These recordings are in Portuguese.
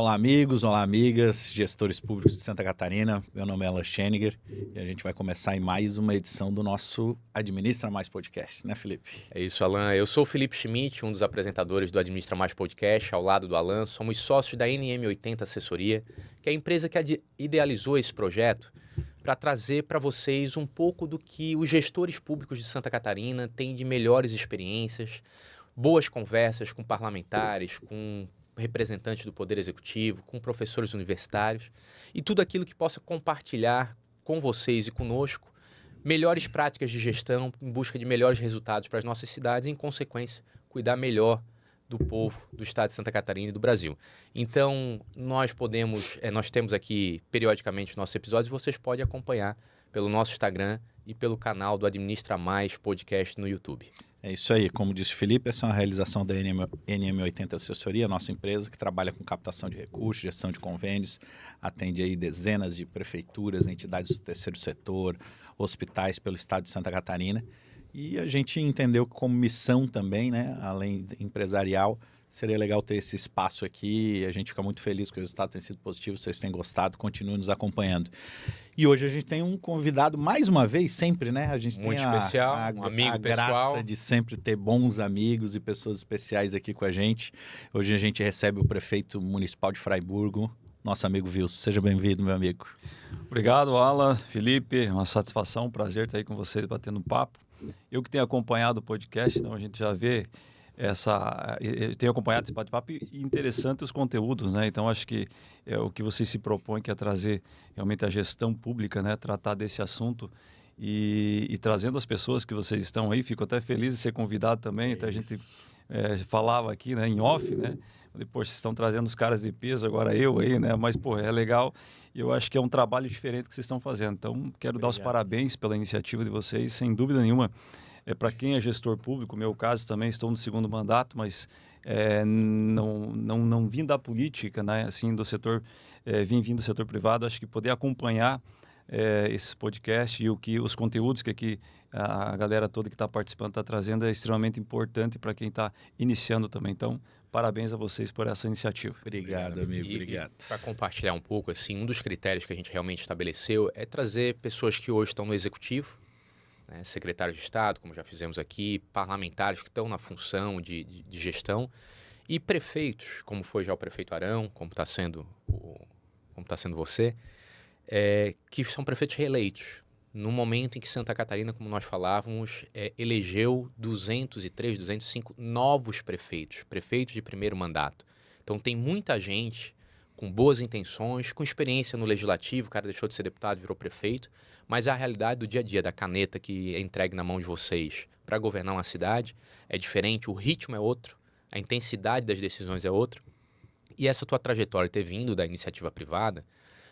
Olá, amigos, olá, amigas, gestores públicos de Santa Catarina. Meu nome é Alan Scheniger e a gente vai começar em mais uma edição do nosso Administra Mais Podcast, né, Felipe? É isso, Alan. Eu sou o Felipe Schmidt, um dos apresentadores do Administra Mais Podcast, ao lado do Alan. Somos sócios da NM80 Assessoria, que é a empresa que idealizou esse projeto para trazer para vocês um pouco do que os gestores públicos de Santa Catarina têm de melhores experiências, boas conversas com parlamentares, com representantes do Poder Executivo, com professores universitários e tudo aquilo que possa compartilhar com vocês e conosco melhores práticas de gestão em busca de melhores resultados para as nossas cidades e, em consequência, cuidar melhor do povo do estado de Santa Catarina e do Brasil. Então, nós temos aqui periodicamente nossos episódios, vocês podem acompanhar pelo nosso Instagram e pelo canal do Administra Mais Podcast no YouTube. É isso aí, como disse o Felipe, essa é uma realização da NM80 Assessoria, nossa empresa que trabalha com captação de recursos, gestão de convênios, atende aí dezenas de prefeituras, entidades do terceiro setor, hospitais pelo estado de Santa Catarina. E a gente entendeu que como missão também, né, além empresarial, seria legal ter esse espaço aqui. A gente fica muito feliz que o resultado tenha sido positivo, vocês têm gostado, continuem nos acompanhando. E hoje a gente tem um convidado, mais uma vez, sempre, né? A gente Muito tem especial, um amigo pessoal. graça de sempre ter bons amigos e pessoas especiais aqui com a gente. Hoje a gente recebe o prefeito municipal de Fraiburgo, nosso amigo Wilson. Seja bem-vindo, meu amigo. Obrigado, Alan, Felipe. Uma satisfação, um prazer estar aí com vocês batendo um papo. Eu que tenho acompanhado o podcast, então a gente já vê eu tenho acompanhado esse bate-papo e interessante os conteúdos, né? Então acho que o que vocês se propõem que é trazer realmente a gestão pública, né? Tratar desse assunto e trazendo as pessoas que vocês estão aí. Fico até feliz de ser convidado também. Então a gente falava aqui, né, em off, né? Depois vocês estão trazendo os caras de peso, agora eu aí, né? Mas, pô, é legal e eu acho que é um trabalho diferente que vocês estão fazendo. Então, quero dar os parabéns pela iniciativa de vocês, sem dúvida nenhuma. Para quem é gestor público, meu caso também, estou no segundo mandato, mas não vim da política, né? Assim, do setor, vim do setor privado. Acho que poder acompanhar esse podcast e os conteúdos que aqui a galera toda que está participando está trazendo é extremamente importante para quem está iniciando também. Então, parabéns a vocês por essa iniciativa. Obrigado, amigo. Obrigado. Para compartilhar um pouco, assim, um dos critérios que a gente realmente estabeleceu é trazer pessoas que hoje estão no executivo, né, secretários de Estado, como já fizemos aqui, parlamentares que estão na função de gestão e prefeitos, como foi já o prefeito Arão, como está sendo você, que são prefeitos reeleitos. No momento em que Santa Catarina, como nós falávamos, elegeu 205 novos prefeitos de primeiro mandato. Então tem muita gente com boas intenções, com experiência no legislativo, o cara deixou de ser deputado, virou prefeito, mas a realidade do dia a dia, da caneta que é entregue na mão de vocês para governar uma cidade é diferente, o ritmo é outro, a intensidade das decisões é outra. E essa tua trajetória ter vindo da iniciativa privada,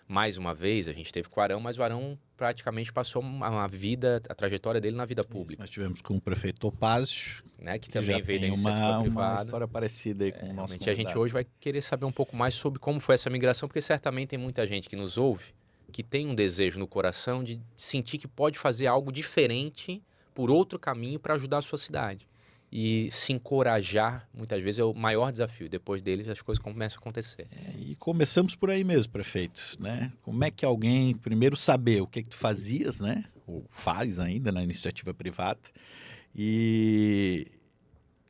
mais uma vez, a gente teve com o Arão, mas o Arão praticamente passou a trajetória dele na vida pública. Isso, nós tivemos com o prefeito Topázio, né, que também veio da iniciativa privada. Uma história parecida aí com o nosso convidado. A gente hoje vai querer saber um pouco mais sobre como foi essa migração, porque certamente tem muita gente que nos ouve que tem um desejo no coração de sentir que pode fazer algo diferente por outro caminho para ajudar a sua cidade. E se encorajar, muitas vezes, é o maior desafio. Depois deles, as coisas começam a acontecer. E começamos por aí mesmo, prefeito, né? Como é que alguém, primeiro, saber o que tu fazias, né? Ou faz ainda na iniciativa privada.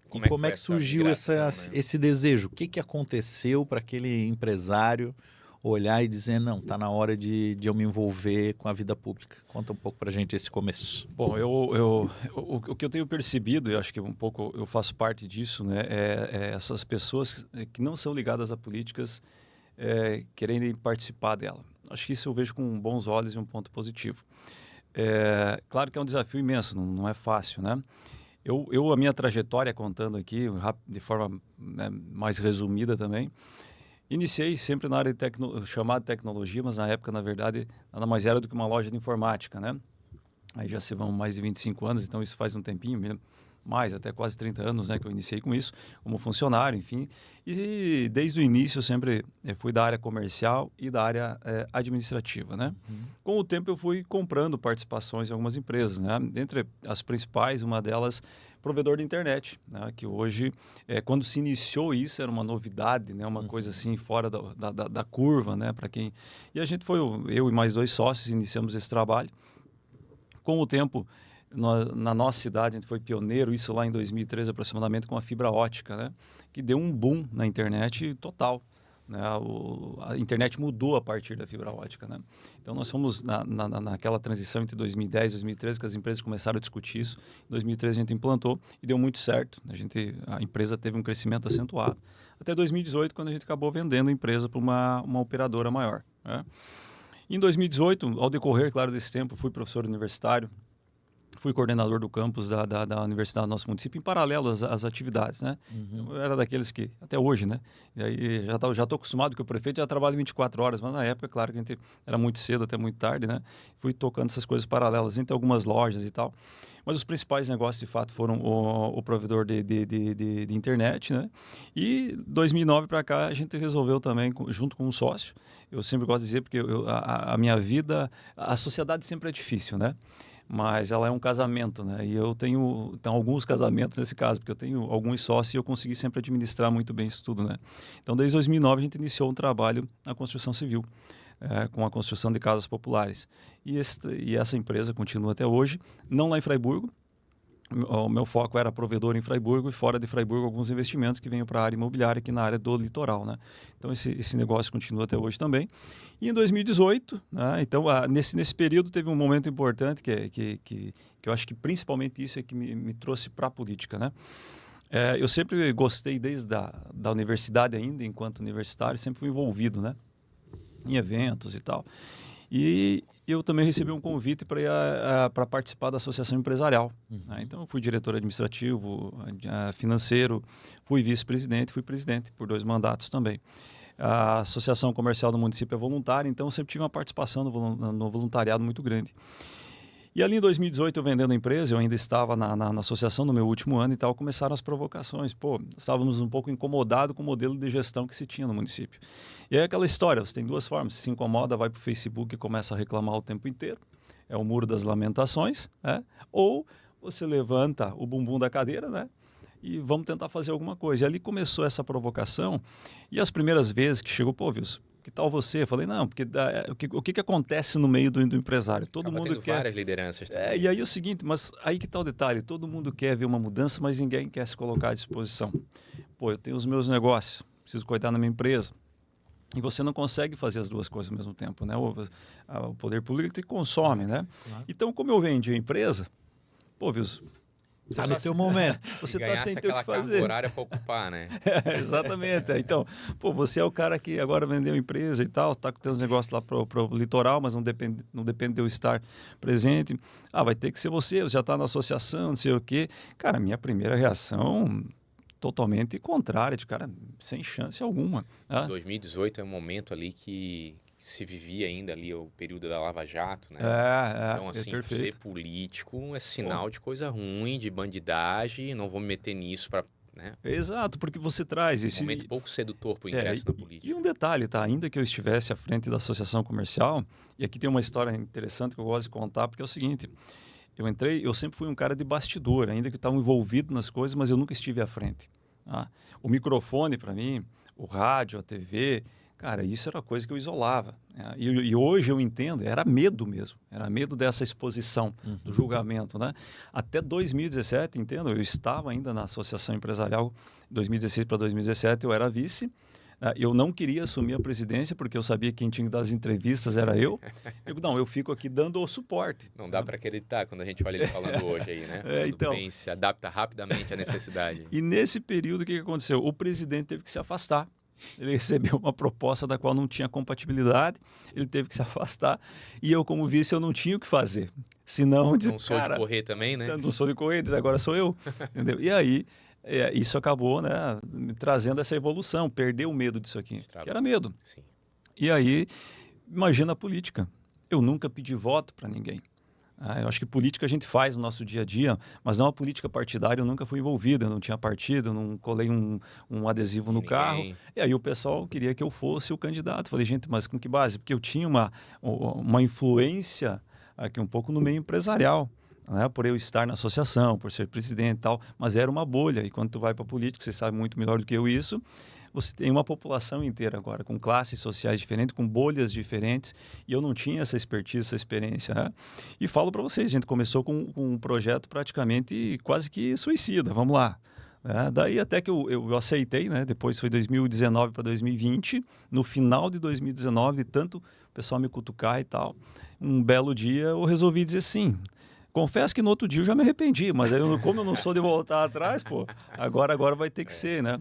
Como é que surgiu esse desejo? O que aconteceu para aquele empresário olhar e dizer, não, está na hora de eu me envolver com a vida pública? Conta um pouco para a gente esse começo. Bom, o que eu tenho percebido, e acho que um pouco eu faço parte disso, né, essas pessoas que não são ligadas a políticas quererem participar dela. Acho que isso eu vejo com bons olhos e um ponto positivo. Claro que é um desafio imenso, não é fácil, né? A minha trajetória, contando aqui, de forma, né, mais resumida também, iniciei sempre na área chamada tecnologia, mas na época, na verdade, nada mais era do que uma loja de informática, né? Aí já se vão mais de 25 anos, então isso faz um tempinho, mais, até quase 30 anos, né, que eu iniciei com isso, como funcionário, enfim. E desde o início eu sempre fui da área comercial e da área administrativa, né? Com o tempo eu fui comprando participações em algumas empresas, né? Entre as principais, uma delas, provedor de internet, né? Que hoje, quando se iniciou isso, era uma novidade, né? Uma coisa assim fora da curva, né? Para quem... E a gente foi, eu e mais 2 sócios, iniciamos esse trabalho. Com o tempo, na nossa cidade, a gente foi pioneiro, isso lá em 2013 aproximadamente, com a fibra ótica, né? Que deu um boom na internet total. Né? A internet mudou a partir da fibra ótica. Né? Então, nós fomos naquela transição entre 2010 e 2013, que as empresas começaram a discutir isso. Em 2013, a gente implantou e deu muito certo. A empresa teve um crescimento acentuado. Até 2018, quando a gente acabou vendendo a empresa para uma operadora maior. Né? Em 2018, ao decorrer, claro, desse tempo, fui professor universitário, fui coordenador do campus da universidade do nosso município, em paralelo às atividades, né? Então, eu era daqueles que, até hoje, né? E aí já estou acostumado que o prefeito já trabalha 24 horas, mas na época, claro, que a gente era muito cedo até muito tarde, né? Fui tocando essas coisas paralelas entre algumas lojas e tal. Mas os principais negócios, de fato, foram o provedor de internet, né? E 2009 para cá, a gente resolveu também, junto com um sócio, eu sempre gosto de dizer, porque a minha vida, a sociedade sempre é difícil, né? Mas ela é um casamento, né? E eu tenho alguns casamentos nesse caso, porque eu tenho alguns sócios e eu consegui sempre administrar muito bem isso tudo, né? Então, desde 2009, a gente iniciou um trabalho na construção civil, com a construção de casas populares. E essa empresa continua até hoje, não lá em Fraiburgo. O meu foco era provedor em Fraiburgo e fora de Fraiburgo alguns investimentos que venham para a área imobiliária aqui na área do litoral, né? Então esse negócio continua até hoje também. E em 2018, né? Então nesse período teve um momento importante que eu acho que principalmente isso é que me trouxe para a política, né? Eu sempre gostei desde da universidade ainda, enquanto universitário, sempre fui envolvido, né? Em eventos e tal. E eu também recebi um convite para participar da associação empresarial. Né? Então, eu fui diretor administrativo, financeiro, fui vice-presidente, fui presidente por 2 mandatos também. A associação comercial do município é voluntária, então eu sempre tive uma participação no voluntariado muito grande. E ali em 2018, eu vendendo a empresa, eu ainda estava na associação no meu último ano e tal, começaram as provocações. Pô, estávamos um pouco incomodados com o modelo de gestão que se tinha no município. E aí aquela história, você tem 2 formas, se incomoda, vai para o Facebook e começa a reclamar o tempo inteiro, é o muro das lamentações, né? Ou você levanta o bumbum da cadeira, né? E vamos tentar fazer alguma coisa. E ali começou essa provocação, e as primeiras vezes que chegou, pô, Wilson, que tal você? Eu falei, não, porque o que acontece no meio do empresário? Todo Acaba mundo tendo quer... várias lideranças também. E aí é o seguinte, mas aí que está o detalhe, todo mundo quer ver uma mudança, mas ninguém quer se colocar à disposição. Pô, eu tenho os meus negócios, preciso cuidar da minha empresa. E você não consegue fazer as 2 coisas ao mesmo tempo, né? O poder público te consome, né? Claro. Então, como eu vendi a empresa, pô, Wilson, Está no teu momento. Você está sem ter o que fazer. Carga horária para ocupar, né? Exatamente. Então, pô, você é o cara que agora vendeu a empresa e tal, está com teus negócios lá pro litoral, mas não depende de eu estar presente. Vai ter que ser você já está na associação, não sei o quê. Cara, minha primeira reação totalmente contrária, de cara, sem chance alguma. 2018 é um momento ali que se vivia ainda ali o período da Lava Jato, né? Então, assim, ser político é sinal de coisa ruim, de bandidagem, não vou me meter nisso para... Né? Exato, porque você traz esse... Um momento pouco sedutor para o ingresso na política. E um detalhe, tá? Ainda que eu estivesse à frente da associação comercial, e aqui tem uma história interessante que eu gosto de contar, porque é o seguinte, eu sempre fui um cara de bastidor, ainda que estava envolvido nas coisas, mas eu nunca estive à frente. Tá? O microfone, para mim, o rádio, a TV... Cara, isso era coisa que eu isolava. Né? E hoje eu entendo, era medo mesmo. Era medo dessa exposição, do julgamento. Né? Até 2017, entendo, eu estava ainda na associação empresarial, 2016 para 2017 eu era vice. Eu não queria assumir a presidência, porque eu sabia que quem tinha que dar as entrevistas era eu. Eu fico aqui dando o suporte. Não dá para acreditar quando a gente olha ele falando hoje aí, né? Então, bem, se adapta rapidamente à necessidade. E nesse período, o que aconteceu? O presidente teve que se afastar. Ele recebeu uma proposta da qual não tinha compatibilidade, ele teve que se afastar, e eu, como vice, eu não tinha o que fazer. Senão, não sou de correr também, né? Não sou de correr, agora sou eu. Entendeu? E aí, isso acabou, né, trazendo essa evolução, perder o medo disso aqui, que era medo. Sim. E aí, imagina a política. Eu nunca pedi voto para ninguém. Eu acho que política a gente faz no nosso dia a dia, mas não a política partidária. Eu nunca fui envolvido, eu não tinha partido, eu não colei um adesivo no carro. E aí o pessoal queria que eu fosse o candidato. Falei, gente, mas com que base? Porque eu tinha uma influência aqui um pouco no meio empresarial, né? Por eu estar na associação, por ser presidente e tal, mas era uma bolha. E quando tu vai para a política, você sabe muito melhor do que eu isso, você tem uma população inteira agora, com classes sociais diferentes, com bolhas diferentes, e eu não tinha essa expertise, essa experiência. Né? E falo para vocês, a gente começou com um projeto praticamente quase que suicida, vamos lá. Daí até que eu aceitei, né? Depois foi 2019 para 2020, no final de 2019, de tanto o pessoal me cutucar e tal, um belo dia eu resolvi dizer sim. Confesso que no outro dia eu já me arrependi, mas aí, como eu não sou de voltar atrás, pô, agora vai ter que ser, né?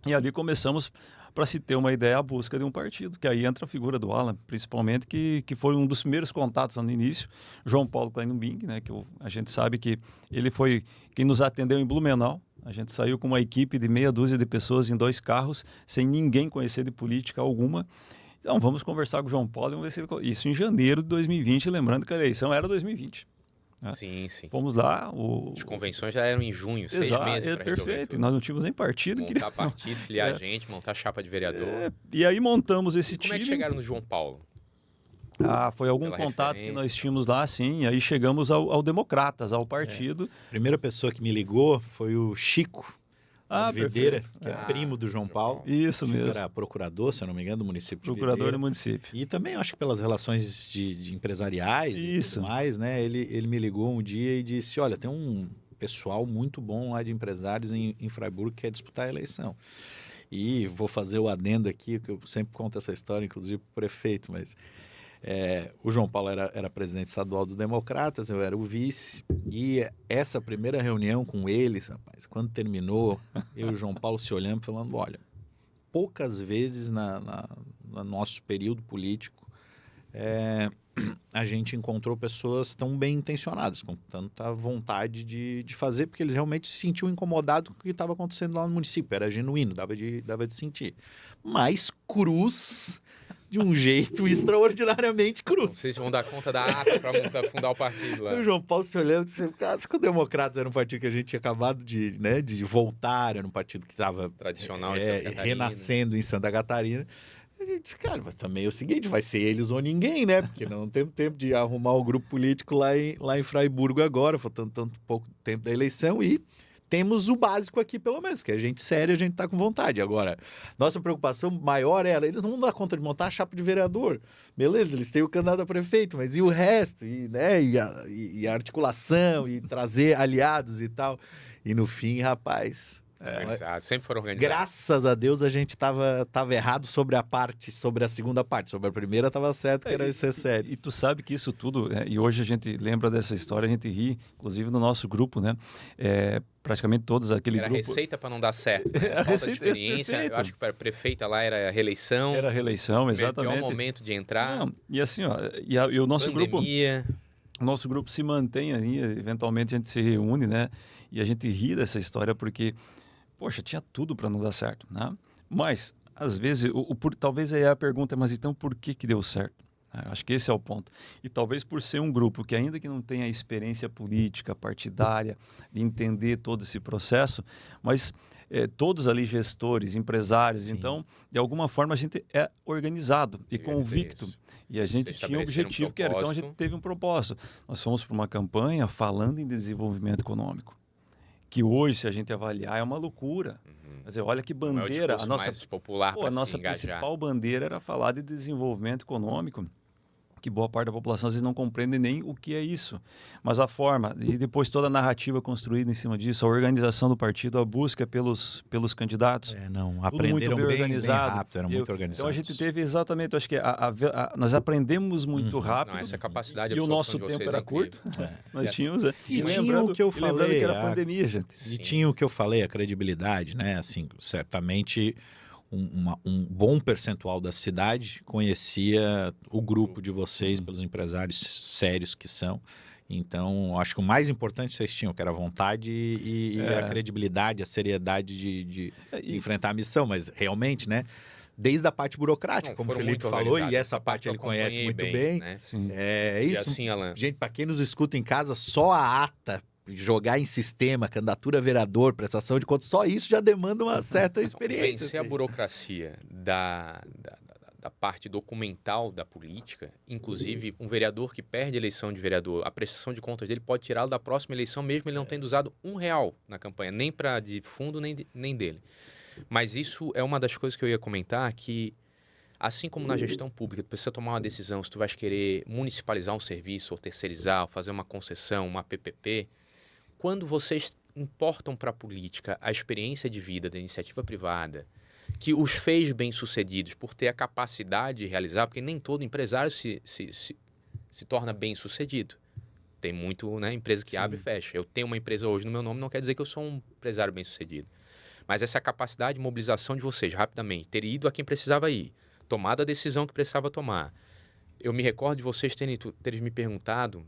E ali começamos, para se ter uma ideia, a busca de um partido, que aí entra a figura do Alan, principalmente, que foi um dos primeiros contatos no início, João Paulo Kleinenbing, né, que a gente sabe que ele foi quem nos atendeu em Blumenau. A gente saiu com uma equipe de meia dúzia de pessoas em 2 carros, sem ninguém conhecer de política alguma. Então vamos conversar com o João Paulo e vamos ver se ele... Isso em janeiro de 2020, lembrando que a eleição era 2020. Sim, sim. Fomos lá. As convenções já eram em junho, 6 meses para resolver perfeito. tudo. Nós não tínhamos nem partido. Montar partido, filiar gente, montar chapa de vereador. E aí montamos esse time. Como é que chegaram no João Paulo? Foi algum contato que nós tínhamos lá, sim. E aí chegamos ao Democratas, ao partido. A primeira pessoa que me ligou foi o Chico. Videira, que é primo do João Paulo. Isso Chico mesmo. era procurador, se eu não me engano, do município de Procurador Videira. do município. E também, acho que pelas relações de empresariais e tudo mais, né? Ele me ligou um dia e disse, olha, tem um pessoal muito bom lá de empresários em Freiburg que quer disputar a eleição. E vou fazer o adendo aqui, que eu sempre conto essa história, inclusive para o prefeito, mas... o João Paulo era presidente estadual do Democratas, eu era o vice, e essa primeira reunião com eles, rapaz, quando terminou, eu e o João Paulo se olhando, falando, olha, poucas vezes no nosso período político a gente encontrou pessoas tão bem intencionadas, com tanta vontade de fazer, porque eles realmente se sentiam incomodados com o que estava acontecendo lá no município, era genuíno, dava de sentir. Mas cruz... de um jeito extraordinariamente cruz. Vocês vão dar conta da ata para fundar o partido lá. O João Paulo se olhando e disse, que o Democratas era um partido que a gente tinha acabado de voltar, era um partido que estava tradicional em Santa Catarina, renascendo em Santa Catarina. A gente disse, cara, mas também é o seguinte, vai ser eles ou ninguém, né? Porque não temos tempo de arrumar o grupo político lá em Fraiburgo agora, faltando tanto pouco tempo da eleição e... temos o básico aqui, pelo menos, que a gente séria, a gente tá com vontade. Agora, nossa preocupação maior é eles não vão dar conta de montar a chapa de vereador. Beleza, eles têm o candidato a prefeito, mas e o resto? E a articulação, e trazer aliados e tal. E no fim, rapaz... sempre foram organizados. Graças a Deus a gente tava errado sobre a segunda parte. Sobre a primeira tava certo que era ser sério. E tu sabe que isso tudo, e hoje a gente lembra dessa história, a gente ri, inclusive no nosso grupo, né? Praticamente todos aquele grupo... Era receita para não dar certo. Né? A receita, de experiência, eu acho que para a prefeita lá era a reeleição. Era a reeleição, exatamente. Era o momento de entrar. Não, e assim, e o nosso pandemia. grupo... O nosso grupo se mantém aí, eventualmente a gente se reúne, né? E a gente ri dessa história porque... Poxa, tinha tudo para não dar certo, né? Mas, às vezes, talvez aí a pergunta é, mas então por que deu certo? Acho que esse é o ponto. E talvez por ser um grupo que ainda que não tenha experiência política, partidária, de entender todo esse processo, mas todos ali gestores, empresários, sim. Então, de alguma forma a gente é organizado e convicto. Isso. E a gente tinha um objetivo que era, então a gente teve um propósito. Nós fomos para uma campanha falando em desenvolvimento econômico. Que hoje, se a gente avaliar, é uma loucura. Quer dizer, olha que bandeira... a nossa mais popular a nossa principal bandeira era falar de desenvolvimento econômico, que boa parte da população às vezes não compreende nem o que é isso. Mas a forma, e depois toda a narrativa construída em cima disso, a organizazação do partido, a busca pelos candidatos. Aprenderam muito bem organizado. Bem rápido, eram muito organizados. Então a gente teve exatamente, acho que nós aprendemos muito rápido. Essa capacidade e o nosso tempo era curto. Nós tínhamos... E tinha o que eu falei. Que era a pandemia, gente. E tinha o que eu falei, a credibilidade, né? Assim, certamente... Um bom percentual da cidade conhecia o grupo de vocês pelos empresários sérios que são. Então, acho que o mais importante vocês tinham, que era a vontade e a credibilidade, a seriedade de enfrentar a missão. Mas, realmente, né? desde a parte burocrática, Não, como o foram Felipe muito falou, organizados. e essa parte eu ele conhece acompanhei muito bem. né? Sim. É E isso. assim, Alan, Gente, para quem nos escuta em casa, só a ata, jogar em sistema, candidatura a vereador, prestação de contas, só isso já demanda uma certa experiência. vencer a assim. burocracia da parte documental da política, inclusive um vereador que perde a eleição de vereador, a prestação de contas dele pode tirá-lo da próxima eleição, mesmo ele não tendo usado R$1 na campanha, nem para de fundo, nem dele. Mas isso é uma das coisas que eu ia comentar, que assim como na gestão pública, tu precisa tomar uma decisão se tu vais querer municipalizar um serviço, ou terceirizar, ou fazer uma concessão, uma PPP, quando vocês importam para a política a experiência de vida da iniciativa privada, que os fez bem-sucedidos por ter a capacidade de realizar, porque nem todo empresário se torna bem-sucedido. Tem muito, né, empresa que abre e fecha. Eu tenho uma empresa hoje no meu nome, não quer dizer que eu sou um empresário bem-sucedido. Mas essa capacidade de mobilização de vocês, rapidamente, ter ido a quem precisava ir, tomado a decisão que precisava tomar. Eu me recordo de vocês terem me perguntado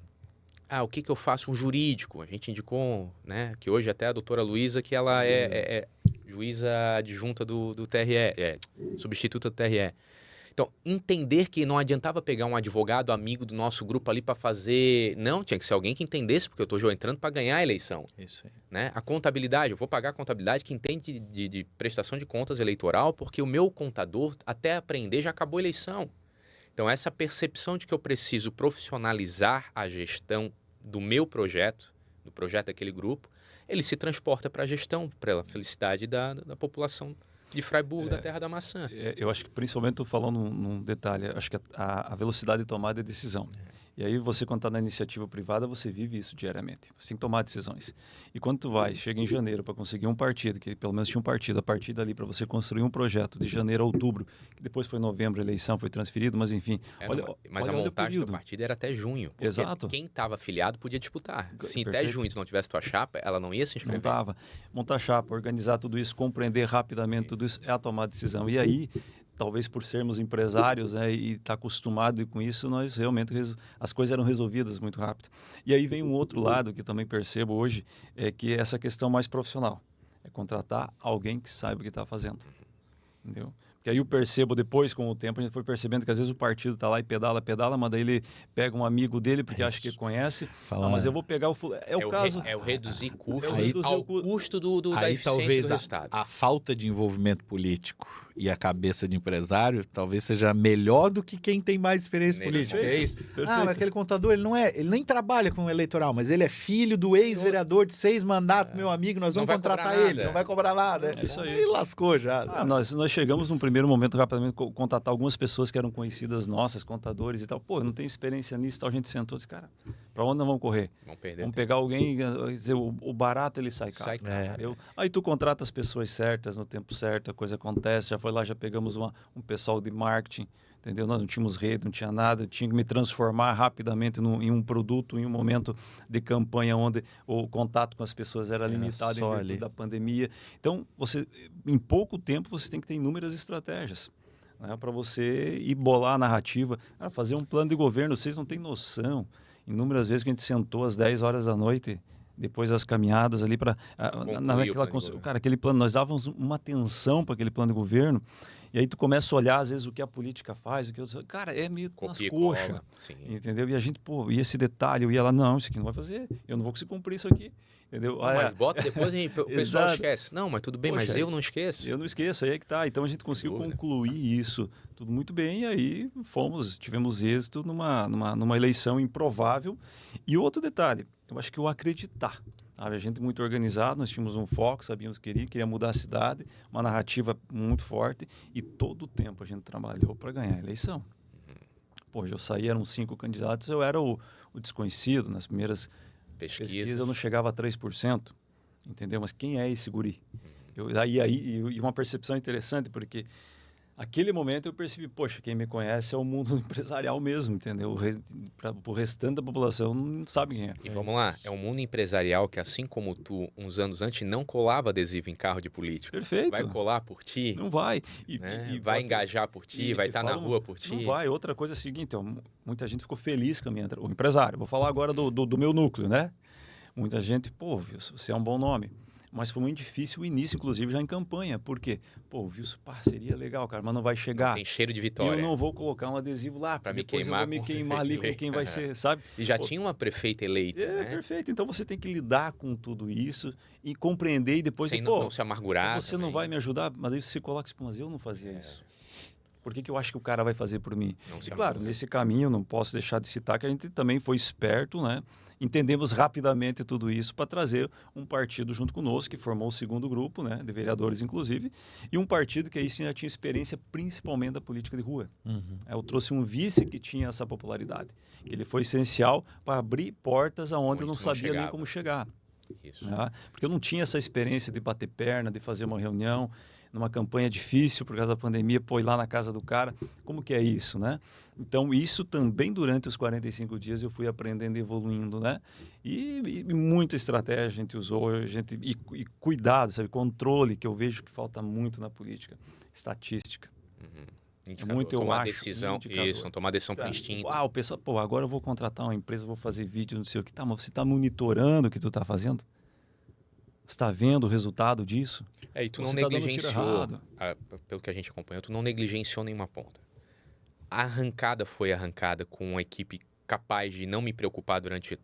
o que eu faço um jurídico? A gente indicou, né, que hoje até a doutora Luísa, que ela é juíza adjunta do TRE, substituta do TRE. Então, entender que não adiantava pegar um advogado amigo do nosso grupo ali para fazer... Não, tinha que ser alguém que entendesse, porque eu estou entrando para ganhar a eleição. Isso aí. Né? A contabilidade, eu vou pagar a contabilidade que entende de prestação de contas eleitoral, porque o meu contador, até aprender, já acabou a eleição. Então, essa percepção de que eu preciso profissionalizar a gestão do meu projeto, do projeto daquele grupo, ele se transporta para a gestão, para a felicidade da população de Fraiburgo, da Terra da Maçã. Eu acho que principalmente tu falando num detalhe, acho que a velocidade de tomada é decisão. E aí você, quando está na iniciativa privada, você vive isso diariamente. Você tem que tomar decisões. E quando tu chega em janeiro para conseguir um partido, que pelo menos tinha um partido, a partir dali para você construir um projeto de janeiro a outubro, que depois foi novembro, a eleição foi transferido, mas enfim. Mas a montagem do partido era até junho. Porque Exato. Quem estava afiliado podia disputar. Se Perfeito. até junho tu não tivesse tua chapa, ela não ia se inscrever. Não estava. Montar chapa, organizar tudo isso, compreender rapidamente tudo isso, é a tomada de decisão. E aí, talvez por sermos empresários, né, e estar acostumado com isso, nós realmente as coisas eram resolvidas muito rápido. E aí vem um outro lado que também percebo hoje, é que é essa questão mais profissional. É contratar alguém que saiba o que está fazendo. Entendeu? Porque aí eu percebo depois, com o tempo, a gente foi percebendo que às vezes o partido está lá e pedala, mas daí ele pega um amigo dele porque acha que conhece. Mas eu vou pegar o fulano. É o caso. É o reduzir custos ao custo da Aí eficiência talvez do resultado. a falta de envolvimento político e a cabeça de empresário talvez seja melhor do que quem tem mais experiência política. É isso. Perfeito. Mas aquele contador, ele nem trabalha com eleitoral, mas ele é filho do ex-vereador de 6 mandatos, meu amigo, nós vamos contratar ele, não vai cobrar nada. É isso aí. Aí lascou já. Nós chegamos num primeiro momento rapidamente contatar algumas pessoas que eram conhecidas nossas, contadores e tal. Pô, eu não tenho experiência nisso e tal. A gente sentou e disse, cara, para onde nós vamos correr? Vamos pegar alguém, dizer, o barato ele sai caro. Aí tu contrata as pessoas certas, no tempo certo, a coisa acontece. Já foi lá, já pegamos um pessoal de marketing, entendeu? Nós não tínhamos rede, não tinha nada. Eu tinha que me transformar rapidamente em um produto, em um momento de campanha onde o contato com as pessoas era limitado em virtude da pandemia. Então, em pouco tempo, você tem que ter inúmeras estratégias, né, para você ir bolar a narrativa, fazer um plano de governo. Vocês não têm noção. Inúmeras vezes que a gente sentou às 10 horas da noite, depois das caminhadas ali para aquele plano, nós dávamos uma atenção para aquele plano de governo, e aí tu começa a olhar às vezes o que a política faz, cara, é meio nas coxas, entendeu? E a gente, e esse detalhe, eu ia lá, não, isso aqui não vai fazer, eu não vou conseguir cumprir isso aqui, entendeu? Mas bota depois o pessoal esquece. Não, mas tudo bem, mas eu não esqueço. Eu não esqueço, aí é que tá. Então a gente conseguiu concluir isso tudo muito bem, e aí tivemos êxito numa eleição improvável. E outro detalhe, eu acho que o acreditar. A gente muito organizado, nós tínhamos um foco, sabíamos que queria mudar a cidade, uma narrativa muito forte, e todo o tempo a gente trabalhou para ganhar a eleição. Eu saí, eram 5 candidatos, eu era o desconhecido. Nas primeiras pesquisas eu não chegava a 3%, entendeu? Mas quem é esse guri? E uma percepção interessante, porque aquele momento eu percebi, quem me conhece é o mundo empresarial mesmo, entendeu? O restante da população não sabe quem é. E vamos lá, é um mundo empresarial que, assim como tu, uns anos antes, não colava adesivo em carro de político. Perfeito. Vai colar por ti. Não vai. E vai engajar por ti, vai estar na rua por ti. Não vai. Outra coisa é a seguinte, muita gente ficou feliz com a minha entrada. O empresário, vou falar agora do meu núcleo, né? Muita gente, você é um bom nome. Mas foi muito difícil o início, inclusive, já em campanha. Por quê? Pô, viu isso, seria legal, cara, mas não vai chegar. Tem cheiro de E vitória. eu não vou colocar um adesivo lá, Pra porque me depois eu queimar vou me com queimar ali com quem vai ser, sabe? E já Pô, tinha uma prefeita eleita, né? perfeito. Então você tem que lidar com tudo isso e compreender e depois... Sem pô, não se amargurar você não também. vai me ajudar, mas aí você coloca isso, mas eu não fazia isso. Por que eu acho que o cara vai fazer por mim? Não se E claro, amargura. nesse caminho, não posso deixar de citar que a gente também foi esperto, né? Entendemos rapidamente tudo isso para trazer um partido junto conosco, que formou o segundo grupo, né? De vereadores, inclusive, e um partido que aí sim já tinha experiência principalmente da política de rua. Eu trouxe um vice que tinha essa popularidade. Ele foi essencial para abrir portas aonde eu não tu não sabia nem chegava. como chegar. Isso. Né? Porque eu não tinha essa experiência de bater perna, de fazer uma reunião numa campanha difícil por causa da pandemia, pô, ir lá na casa do cara, como que é isso, né? Então, isso também durante os 45 dias eu fui aprendendo e evoluindo, né? E muita estratégia a gente usou, e cuidado, sabe? Controle, que eu vejo que falta muito na política. Estatística. Indicador. Muito, eu tomar acho, decisão. indicador. Isso, não tomar decisão por Cara, instinto. o pessoal, pô, agora eu vou contratar uma empresa, vou fazer vídeo, não sei o que. Tá, mas você está monitorando o que tu está fazendo? Você está vendo o resultado disso? E tu não Você tá dando tiro negligenciou, errado. pelo que a gente acompanhou, tu não negligenciou nenhuma ponta. A arrancada foi arrancada com uma equipe capaz de não me preocupar durante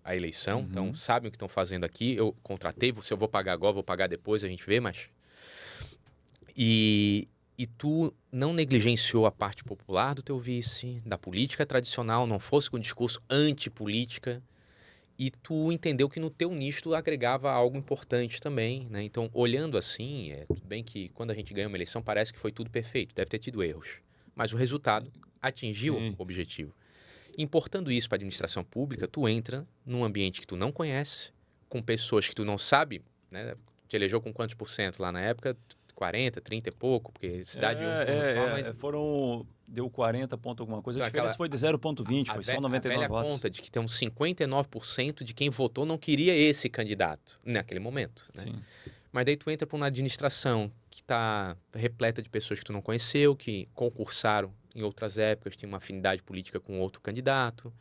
a eleição. Então, sabem o que estão fazendo aqui. Eu contratei, se eu vou pagar agora, vou pagar depois, a gente vê, mas... E tu não negligenciou a parte popular do teu vice, da política tradicional, não fosse com discurso antipolítica. E tu entendeu que no teu nicho tu agregava algo importante também, né? Então, olhando assim, tudo bem que quando a gente ganha uma eleição parece que foi tudo perfeito, deve ter tido erros. Mas o resultado atingiu Sim. o objetivo. Importando isso para a administração pública, tu entra num ambiente que tu não conhece, com pessoas que tu não sabe, né? Te elegeu com quantos por cento lá na época? 40, 30 e pouco, porque cidade de um turno só, mas... Deu 40 ponto alguma coisa. Então, A diferença foi de 0,20, foi só a 99 velha votos. conta de que tem uns 59% de quem votou não queria esse candidato naquele momento, né? Sim. Mas daí tu entra para uma administração que está repleta de pessoas que tu não conheceu, que concursaram em outras épocas, tinham uma afinidade política com outro candidato,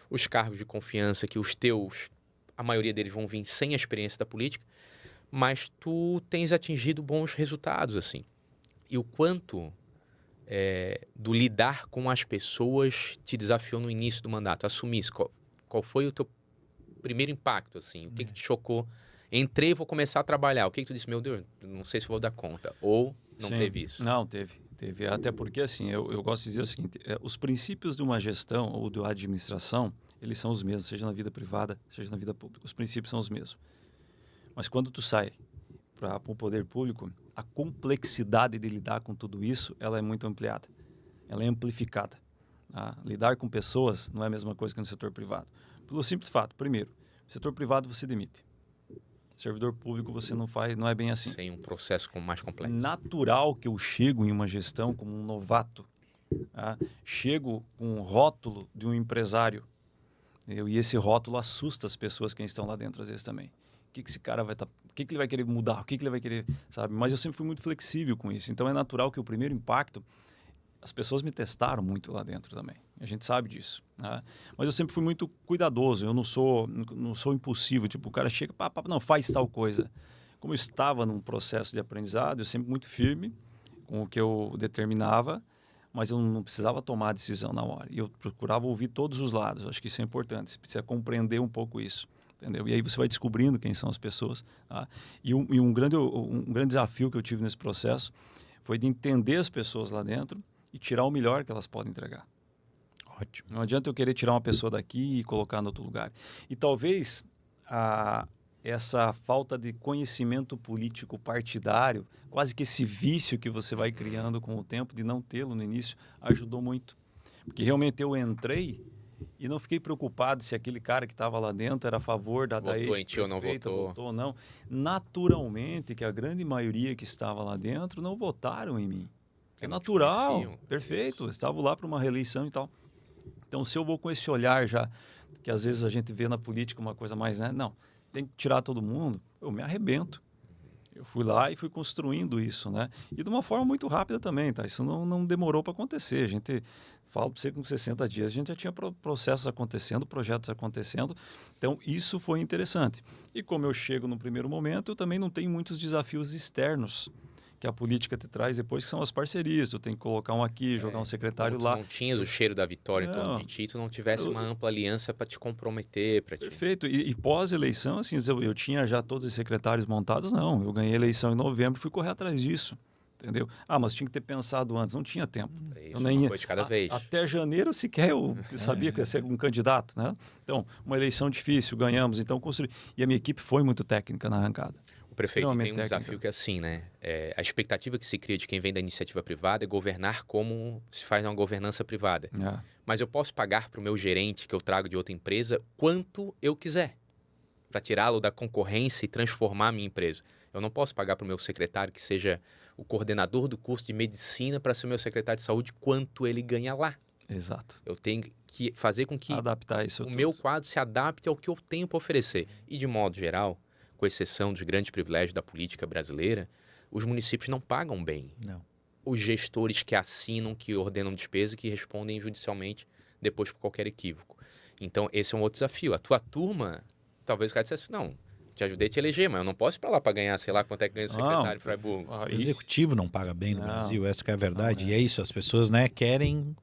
os cargos de confiança que os teus, a maioria deles vão vir sem a experiência da política, mas tu tens atingido bons resultados, assim. E o quanto do lidar com as pessoas te desafiou no início do mandato? Assumir isso. Qual foi o teu primeiro impacto, assim? O que te chocou? Entrei e vou começar a trabalhar. O que tu disse? Meu Deus, não sei se vou dar conta. Ou não Sim. teve isso? Não, teve. Até porque, assim, eu gosto de dizer o seguinte, os princípios de uma gestão ou de uma administração, eles são os mesmos, seja na vida privada, seja na vida pública. Os princípios são os mesmos. Mas quando tu sai para o poder público, a complexidade de lidar com tudo isso, ela é muito ampliada. Ela é amplificada. Tá? Lidar com pessoas não é a mesma coisa que no setor privado. Pelo simples fato, primeiro, no setor privado você demite. Servidor público você não faz, não é bem assim. Sem um processo mais complexo. Natural que eu chego em uma gestão como um novato. Tá? Chego com um rótulo de um empresário. E esse rótulo assusta as pessoas que estão lá dentro às vezes também. O que esse cara vai estar... O que ele vai querer mudar? O que ele vai querer... Sabe? Mas eu sempre fui muito flexível com isso. Então é natural que o primeiro impacto... As pessoas me testaram muito lá dentro também. A gente sabe disso. Né? Mas eu sempre fui muito cuidadoso. Eu não sou impulsivo. Tipo, o cara chega... não, faz tal coisa. Como eu estava num processo de aprendizado, eu sempre muito firme com o que eu determinava, mas eu não precisava tomar a decisão na hora. E eu procurava ouvir todos os lados. Acho que isso é importante. Você precisa compreender um pouco isso. Entendeu? E aí você vai descobrindo quem são as pessoas. Tá? E um grande desafio que eu tive nesse processo foi de entender as pessoas lá dentro e tirar o melhor que elas podem entregar. Ótimo. Não adianta eu querer tirar uma pessoa daqui e colocar em outro lugar. E talvez essa falta de conhecimento político partidário, quase que esse vício que você vai criando com o tempo, de não tê-lo no início, ajudou muito. Porque realmente eu entrei e não fiquei preocupado se aquele cara que estava lá dentro era a favor da ex-prefeita, ou não votou ou não. Naturalmente que a grande maioria que estava lá dentro não votaram em mim. É natural, perfeito. Estava lá para uma reeleição e tal. Então, se eu vou com esse olhar já, que às vezes a gente vê na política uma coisa mais, né? Não, tem que tirar todo mundo, eu me arrebento. Eu fui lá e fui construindo isso, né? E de uma forma muito rápida também, tá? Isso não demorou para acontecer. A gente, falo para você, com 60 dias, a gente já tinha processos acontecendo, projetos acontecendo. Então, isso foi interessante. E como eu chego no primeiro momento, eu também não tenho muitos desafios externos que a política te traz depois, que são as parcerias. Tu tem que colocar um aqui, jogar um secretário tu lá. não tinhas o cheiro da vitória em torno Não, de ti, tu não tivesse uma ampla aliança para te comprometer, para te... perfeito. E pós-eleição, assim, eu tinha já todos os secretários montados? Não. Eu ganhei a eleição em novembro e fui correr atrás disso. Entendeu? Ah, mas tinha que ter pensado antes. Não tinha tempo. Isso, Eu nem uma ia, coisa de cada vez. Até janeiro sequer eu sabia que ia ser um candidato, né? Então, uma eleição difícil, ganhamos, então construí. E a minha equipe foi muito técnica na arrancada. O prefeito tem um Extremamente técnica. desafio que é assim, né? A expectativa que se cria de quem vem da iniciativa privada é governar como se faz uma governança privada. Mas eu posso pagar para o meu gerente, que eu trago de outra empresa, quanto eu quiser, para tirá-lo da concorrência e transformar a minha empresa. Eu não posso pagar para o meu secretário, que seja o coordenador do curso de medicina, para ser o meu secretário de saúde, quanto ele ganha lá. Exato. Eu tenho que fazer com que adaptar isso o meu quadro se adapte ao que eu tenho para oferecer. E, de modo geral, com exceção dos grandes privilégios da política brasileira, os municípios não pagam bem. Não. Os gestores que assinam, que ordenam despesa e que respondem judicialmente depois por qualquer equívoco. Então, esse é um outro desafio. A tua turma, talvez o cara dissesse, não, te ajudei a te eleger, mas eu não posso ir para lá para ganhar, sei lá, quanto é que ganha o secretário em Freiburg. O executivo não paga bem no Brasil, essa que é a verdade. E é isso, as pessoas, né, querem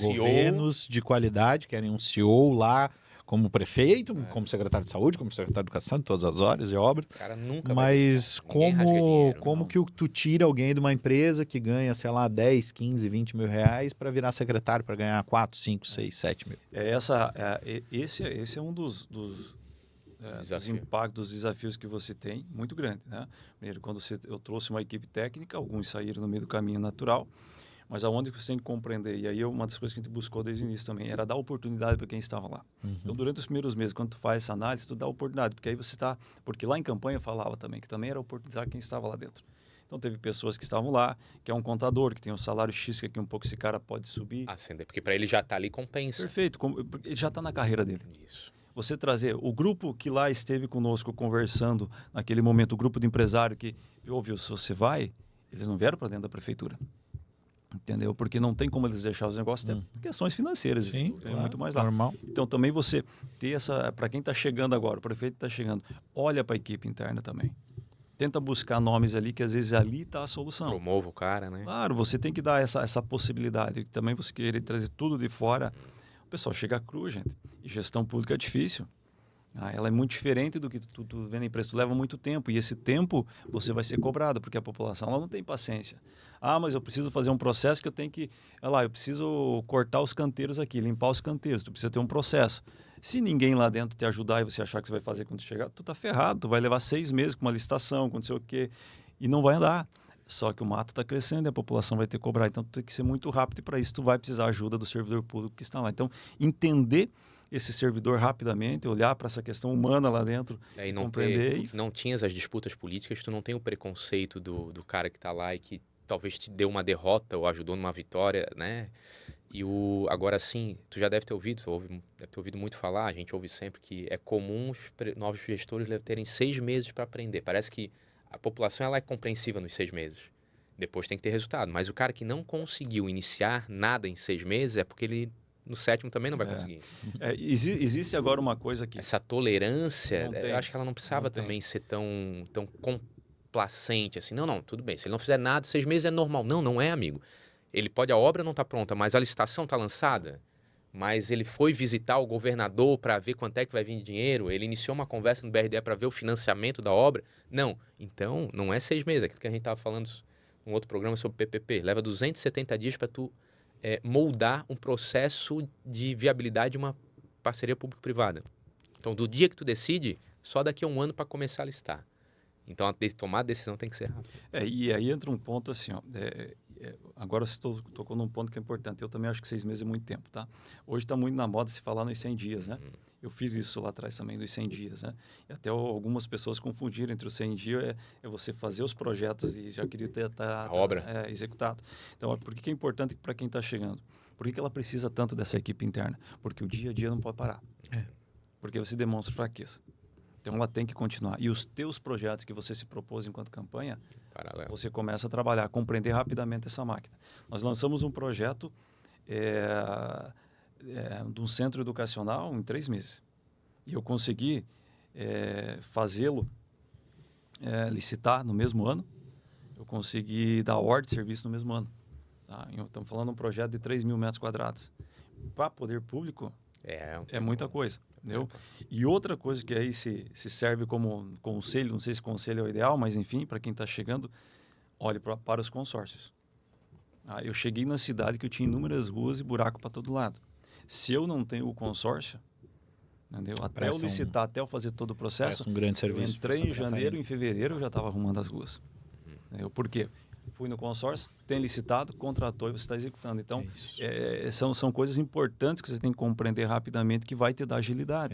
governos de qualidade, querem um CEO lá como prefeito, como secretário de saúde, como secretário de educação, de todas as horas de obra. O cara nunca Mas como não. que tu tira alguém de uma empresa que ganha, sei lá, 10, 15, 20 mil reais para virar secretário, para ganhar 4, 5, 6, 7 mil? Esse é um dos impactos, dos desafios que você tem, muito grande, né? Primeiro, quando eu trouxe uma equipe técnica, alguns saíram no meio do caminho natural, mas aonde você tem que compreender, e aí uma das coisas que a gente buscou desde o início também, era dar oportunidade para quem estava lá. Então, durante os primeiros meses, quando tu faz essa análise, tu dá oportunidade, porque aí você está... Porque lá em campanha falava também, que também era oportunizar quem estava lá dentro. Então, teve pessoas que estavam lá, que é um contador, que tem um salário X, que aqui um pouco esse cara pode subir. Ascender, porque para ele já está ali, compensa. Perfeito, ele já está na carreira dele. Isso. Você trazer o grupo que lá esteve conosco conversando naquele momento, o grupo de empresário que ouviu, se você vai, eles não vieram para dentro da prefeitura. Entendeu? Porque não tem como eles deixar os negócios, tem questões financeiras. Sim, é muito mais lá. Normal. Então também você ter essa, para quem está chegando agora, o prefeito está chegando, olha para a equipe interna também. Tenta buscar nomes ali, que às vezes ali está a solução. Promova o cara, né? Claro, você tem que dar essa possibilidade. Também você querer trazer tudo de fora, o pessoal chega cru, gente. E gestão pública é difícil. Ela é muito diferente do que tu vê na empresa. Tu leva muito tempo. E esse tempo você vai ser cobrado, porque a população ela não tem paciência. Mas eu preciso fazer um processo que eu tenho que... eu preciso cortar os canteiros aqui, limpar os canteiros. Tu precisa ter um processo. Se ninguém lá dentro te ajudar e você achar que você vai fazer quando chegar, tu tá ferrado. Tu vai levar 6 meses com uma licitação, com não sei o quê, e não vai andar. Só que o mato está crescendo e a população vai ter que cobrar. Então, tu tem que ser muito rápido e para isso tu vai precisar da ajuda do servidor público que está lá. Então, entender esse servidor rapidamente, olhar para essa questão humana lá dentro, E compreender. Não tinhas as disputas políticas, tu não tem o preconceito do cara que está lá e que talvez te deu uma derrota ou ajudou numa vitória, né? Agora sim, tu já deve ter ouvido, muito falar, a gente ouve sempre que é comum os novos gestores terem 6 meses para aprender. Parece que a população ela é compreensiva nos 6 meses. Depois tem que ter resultado. Mas o cara que não conseguiu iniciar nada em 6 meses é porque ele no 7º também não vai conseguir. Existe agora uma coisa que... Essa tolerância, eu acho que ela não precisava também ser tão complacente assim. Não, tudo bem. Se ele não fizer nada, 6 meses é normal. Não é, amigo. A obra não está pronta, mas a licitação está lançada. Mas ele foi visitar o governador para ver quanto é que vai vir de dinheiro. Ele iniciou uma conversa no BRDE para ver o financiamento da obra. Não. Então, não é 6 meses. Aquilo que a gente estava falando num outro programa sobre PPP. Leva 270 dias para tu moldar um processo de viabilidade de uma parceria público-privada. Então, do dia que tu decide, só daqui a 1 ano para começar a listar. Então, tomar a decisão tem que ser rápido. E aí entra um ponto assim, agora você tocou num ponto que é importante. Eu também acho que 6 meses é muito tempo, tá? Hoje está muito na moda se falar nos 100 dias, né? Eu fiz isso lá atrás também, dos 100 dias, né? E até algumas pessoas confundiram entre os 100 dias é você fazer os projetos e já queria ter a obra executado. Então, por que é importante para quem está chegando? Por que ela precisa tanto dessa equipe interna? Porque o dia a dia não pode parar. Porque você demonstra fraqueza. Então, ela tem que continuar. E os teus projetos que você se propôs enquanto campanha, Paralelo. você começa a trabalhar, a compreender rapidamente essa máquina. Nós lançamos um projeto de um centro educacional em 3 meses. E eu consegui fazê-lo licitar no mesmo ano. Eu consegui dar ordem de serviço no mesmo ano. Tá? Estamos falando de um projeto de 3 mil metros quadrados. Para poder público, é muita coisa. Entendeu? E outra coisa que aí se serve como conselho, não sei se conselho é o ideal, mas enfim, para quem está chegando, olhe para os consórcios. Eu cheguei na cidade que eu tinha inúmeras ruas e buraco para todo lado. Se eu não tenho o consórcio, entendeu? Até eu licitar, até eu fazer todo o processo, um grande serviço. Eu entrei em janeiro, em fevereiro eu já estava arrumando as ruas. Por quê? Fui no consórcio, tem licitado, contratou e você está executando. Então, são coisas importantes que você tem que compreender rapidamente que vai te dar agilidade.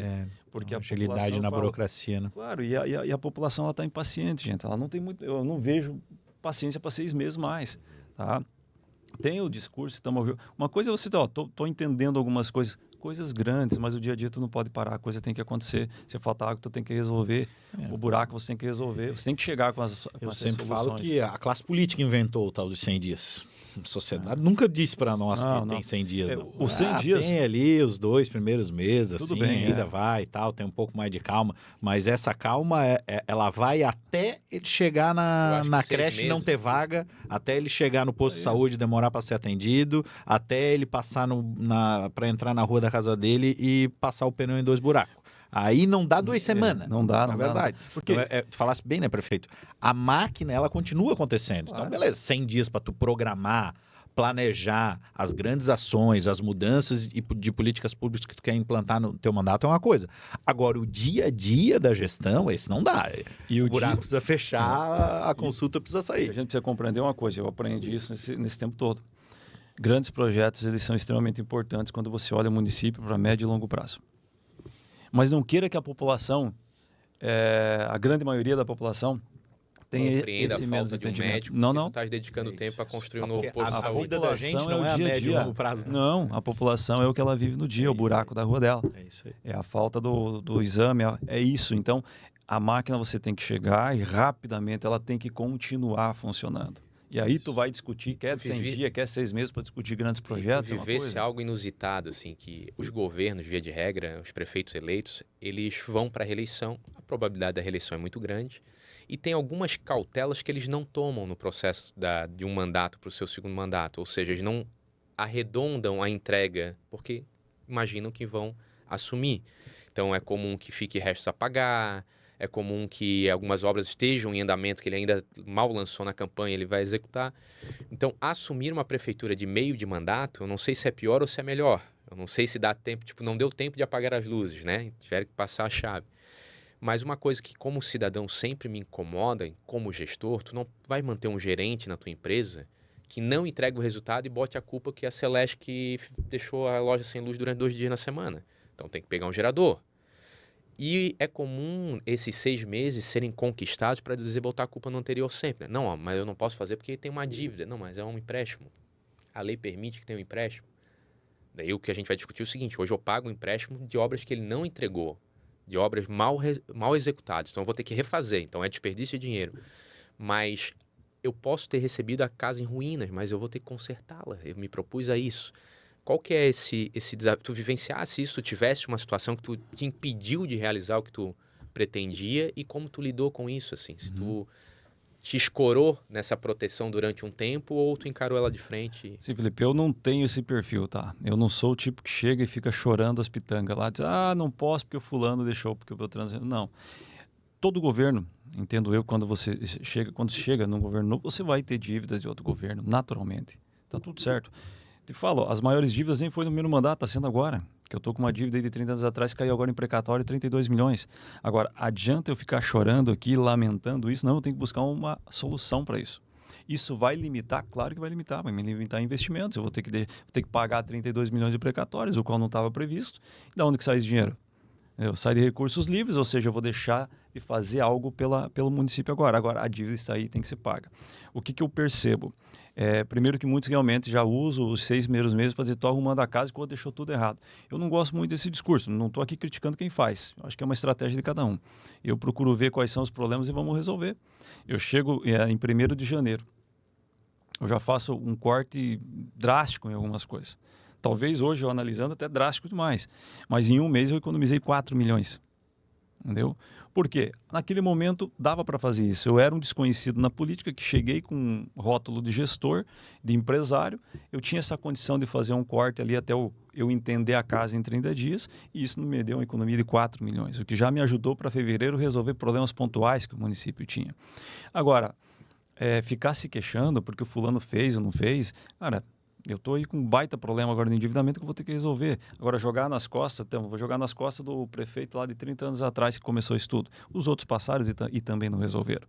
Porque a agilidade na burocracia, né? Claro, e a população está impaciente, gente. Ela não tem muito, eu não vejo paciência para 6 meses mais. Tá? Tem o discurso, uma coisa é você, tô entendendo algumas coisas grandes, mas o dia a dia tu não pode parar, a coisa tem que acontecer. Se faltar água, tu tem que resolver. O buraco você tem que resolver. Você tem que chegar com essas soluções. Eu sempre falo que a classe política inventou o tal dos 100 dias. A sociedade nunca disse para nós que tem 100 dias. Os 100 dias... Tem ali os 2 primeiros meses, tudo assim, bem, ainda vai e tal, tem um pouco mais de calma. Mas essa calma, ela vai até ele chegar na creche e não ter vaga, até ele chegar no posto de saúde, demorar para ser atendido, até ele passar para entrar na rua da casa dele e passar o pneu em 2 buracos. Aí não dá 2 semanas. Não dá, na verdade. Porque tu falasse bem, né, prefeito? A máquina, ela continua acontecendo. Claro. Então, beleza, 100 dias para tu programar, planejar as grandes ações, as mudanças de políticas públicas que tu quer implantar no teu mandato é uma coisa. Agora, o dia a dia da gestão, esse não dá. E o buraco precisa fechar, a consulta precisa sair. A gente precisa compreender uma coisa, eu aprendi isso nesse tempo todo. Grandes projetos, eles são extremamente importantes quando você olha o município para médio e longo prazo. Mas não queira que a população, a grande maioria da população, tenha esse menos entendimento. Não. Tu estás dedicando tempo a construir um novo posto de saúde. A vida da gente não é a médio e longo prazo. Não, a população é o que ela vive no dia, o buraco da rua dela. É isso aí. É a falta do exame, é isso. Então, a máquina você tem que chegar e rapidamente ela tem que continuar funcionando. E aí tu vai discutir, quer 100 dias, quer 6 meses para discutir grandes projetos. E tu vivesse algo inusitado, assim, que os governos, via de regra, os prefeitos eleitos, eles vão para a reeleição, a probabilidade da reeleição é muito grande, e tem algumas cautelas que eles não tomam no processo de um mandato para o seu segundo mandato, ou seja, eles não arredondam a entrega, porque imaginam que vão assumir. Então é comum que fique restos a pagar, é comum que algumas obras estejam em andamento, que ele ainda mal lançou na campanha, ele vai executar. Então, assumir uma prefeitura de meio de mandato, eu não sei se é pior ou se é melhor. Eu não sei se dá tempo, não deu tempo de apagar as luzes, né? Tiveram que passar a chave. Mas uma coisa que, como cidadão, sempre me incomoda, como gestor, tu não vai manter um gerente na tua empresa que não entrega o resultado e bote a culpa que a Celeste que deixou a loja sem luz durante 2 dias na semana. Então, tem que pegar um gerador. E é comum esses 6 meses serem conquistados para dizer botar a culpa no anterior sempre. Né? Não, mas eu não posso fazer porque tem uma dívida. Não, mas é um empréstimo. A lei permite que tenha um empréstimo. Daí o que a gente vai discutir é o seguinte, hoje eu pago um empréstimo de obras que ele não entregou, de obras mal executadas. Então eu vou ter que refazer, então é desperdício de dinheiro. Mas eu posso ter recebido a casa em ruínas, mas eu vou ter que consertá-la. Eu me propus a isso. Qual que é esse desafio? Tu vivenciasse isso, tu tivesse uma situação que tu te impediu de realizar o que tu pretendia e como tu lidou com isso, assim? Se tu te escorou nessa proteção durante um tempo ou tu encarou ela de frente? Sim, Felipe, eu não tenho esse perfil, tá? Eu não sou o tipo que chega e fica chorando as pitangas lá, diz, não posso porque o fulano deixou, porque o Beltrano... Não. Todo governo, entendo eu, quando chega num governo novo, você vai ter dívidas de outro governo, naturalmente. Tá tudo certo. Te falo, as maiores dívidas nem foi no meu mandato, está sendo agora. Que eu estou com uma dívida de 30 anos atrás, caiu agora em precatório 32 milhões. Agora, adianta eu ficar chorando aqui, lamentando isso? Não, eu tenho que buscar uma solução para isso. Isso vai limitar? Claro que vai me limitar investimentos. Eu vou ter que pagar 32 milhões de precatórios, o qual não estava previsto. E da onde que sai esse dinheiro? Eu saio de recursos livres, ou seja, eu vou deixar de fazer algo pelo município agora. Agora, a dívida está aí, tem que ser paga. O que eu percebo? Primeiro que muitos realmente já usam os 6 primeiros meses para dizer estou arrumando a casa enquanto deixou tudo errado. Eu não gosto muito desse discurso, não estou aqui criticando quem faz. Eu acho que é uma estratégia de cada um. Eu procuro ver quais são os problemas e vamos resolver. Eu chego em 1º de janeiro. Eu já faço um corte drástico em algumas coisas. Talvez hoje, eu analisando, até drástico demais. Mas em um mês eu economizei 4 milhões. Entendeu? Por quê? Naquele momento dava para fazer isso. Eu era um desconhecido na política que cheguei com um rótulo de gestor, de empresário. Eu tinha essa condição de fazer um corte ali até eu entender a casa em 30 dias. E isso me deu uma economia de 4 milhões. O que já me ajudou para fevereiro resolver problemas pontuais que o município tinha. Agora, ficar se queixando porque o fulano fez ou não fez, cara, eu estou aí com um baita problema agora de endividamento que eu vou ter que resolver. Agora, jogar nas costas, vou jogar nas costas do prefeito lá de 30 anos atrás que começou isso tudo. Os outros passaram e também não resolveram.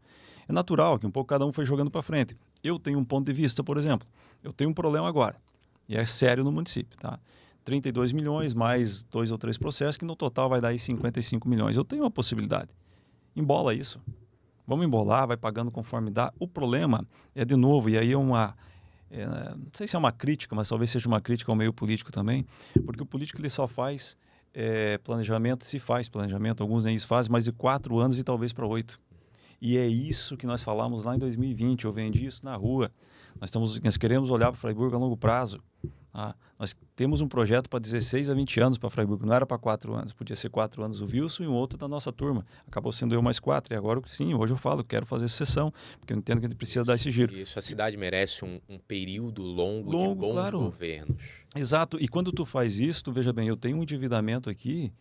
É natural que um pouco cada um foi jogando para frente. Eu tenho um ponto de vista, por exemplo. Eu tenho um problema agora, e é sério no município, tá? 32 milhões mais 2 ou 3 processos, que no total vai dar aí 55 milhões. Eu tenho uma possibilidade. Embola isso. Vamos embolar, vai pagando conforme dá. O problema é, de novo, e aí não sei se é uma crítica, mas talvez seja uma crítica ao meio político também, porque o político ele só faz planejamento, se faz planejamento, alguns nem isso fazem, mas de 4 anos e talvez para 8. E é isso que nós falamos lá em 2020, eu vendi isso na rua. Nós queremos olhar para Fraiburgo a longo prazo. Nós temos um projeto para 16 a 20 anos para Fraiburgo, não era para 4 anos, podia ser 4 anos o Wilson e um outro da nossa turma. Acabou sendo eu mais 4, e agora sim, hoje eu falo, quero fazer sucessão, porque eu entendo que a gente precisa dar esse giro. Isso, a cidade merece um período longo de bons claro. governos. Exato, e quando tu faz isso, tu veja bem, eu tenho um endividamento aqui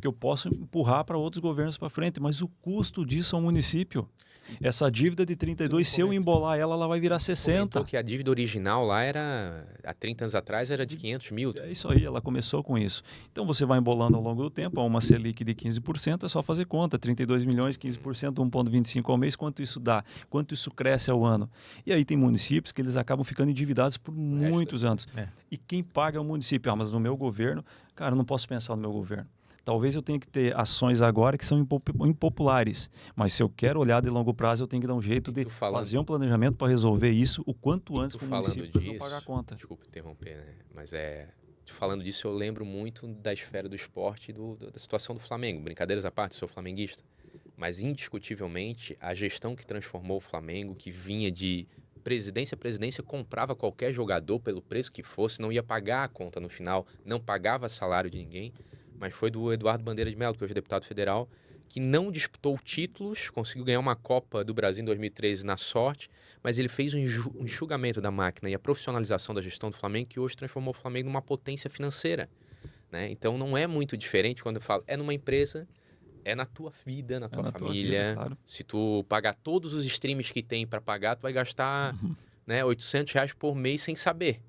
que eu posso empurrar para outros governos para frente, mas o custo disso ao município, essa dívida de 32, se eu embolar ela vai virar 60. Comentou que a dívida original lá há 30 anos atrás era de 500 mil. É isso aí, ela começou com isso. Então você vai embolando ao longo do tempo, a uma Selic de 15%, é só fazer conta, 32 milhões, 15%, 1,25 ao mês, quanto isso dá? Quanto isso cresce ao ano? E aí tem municípios que eles acabam ficando endividados por muitos anos. E quem paga é o município. Mas no meu governo, cara, eu não posso pensar no meu governo. Talvez eu tenha que ter ações agora que são impopulares, mas se eu quero olhar de longo prazo, eu tenho que dar um jeito de fazer um planejamento para resolver isso o quanto antes para o município para não pagar a conta. Desculpa interromper, né? Mas falando disso, eu lembro muito da esfera do esporte e da situação do Flamengo. Brincadeiras à parte, sou flamenguista. Mas, indiscutivelmente, a gestão que transformou o Flamengo, que vinha de presidência a presidência, comprava qualquer jogador pelo preço que fosse, não ia pagar a conta no final, não pagava salário de ninguém. Mas foi do Eduardo Bandeira de Mello, que hoje é deputado federal, que não disputou títulos, conseguiu ganhar uma Copa do Brasil em 2013 na sorte, mas ele fez um enxugamento da máquina e a profissionalização da gestão do Flamengo, que hoje transformou o Flamengo numa potência financeira. Né? Então não é muito diferente quando eu falo, é numa empresa, é na tua vida, na tua família. Vida, claro. Se tu pagar todos os streams que tem para pagar, tu vai gastar né, R$800 por mês sem saber.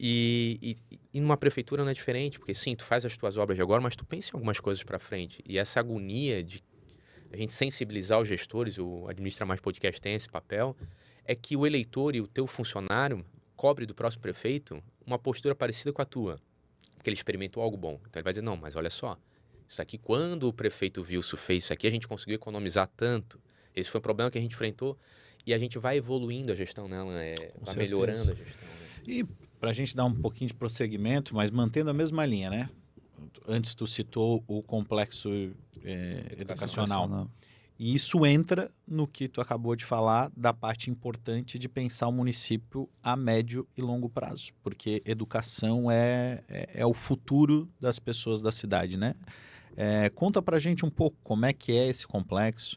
E numa prefeitura não é diferente, porque sim, tu faz as tuas obras de agora, mas tu pensa em algumas coisas para frente. E essa agonia de a gente sensibilizar os gestores, o Administra Mais Podcast tem esse papel, é que o eleitor e o teu funcionário cobre do próximo prefeito uma postura parecida com a tua, porque ele experimentou algo bom. Então ele vai dizer, não, mas olha só, isso aqui, quando o prefeito Wilson fez isso aqui, a gente conseguiu economizar tanto. Esse foi um problema que a gente enfrentou e a gente vai evoluindo a gestão, né? Vai melhorando a gestão. Né? E para a gente dar um pouquinho de prosseguimento, mas mantendo a mesma linha, né? Antes tu citou o complexo educacional. E isso entra no que tu acabou de falar da parte importante de pensar o município a médio e longo prazo. Porque educação é o futuro das pessoas da cidade, né? Conta pra gente um pouco como é que é esse complexo,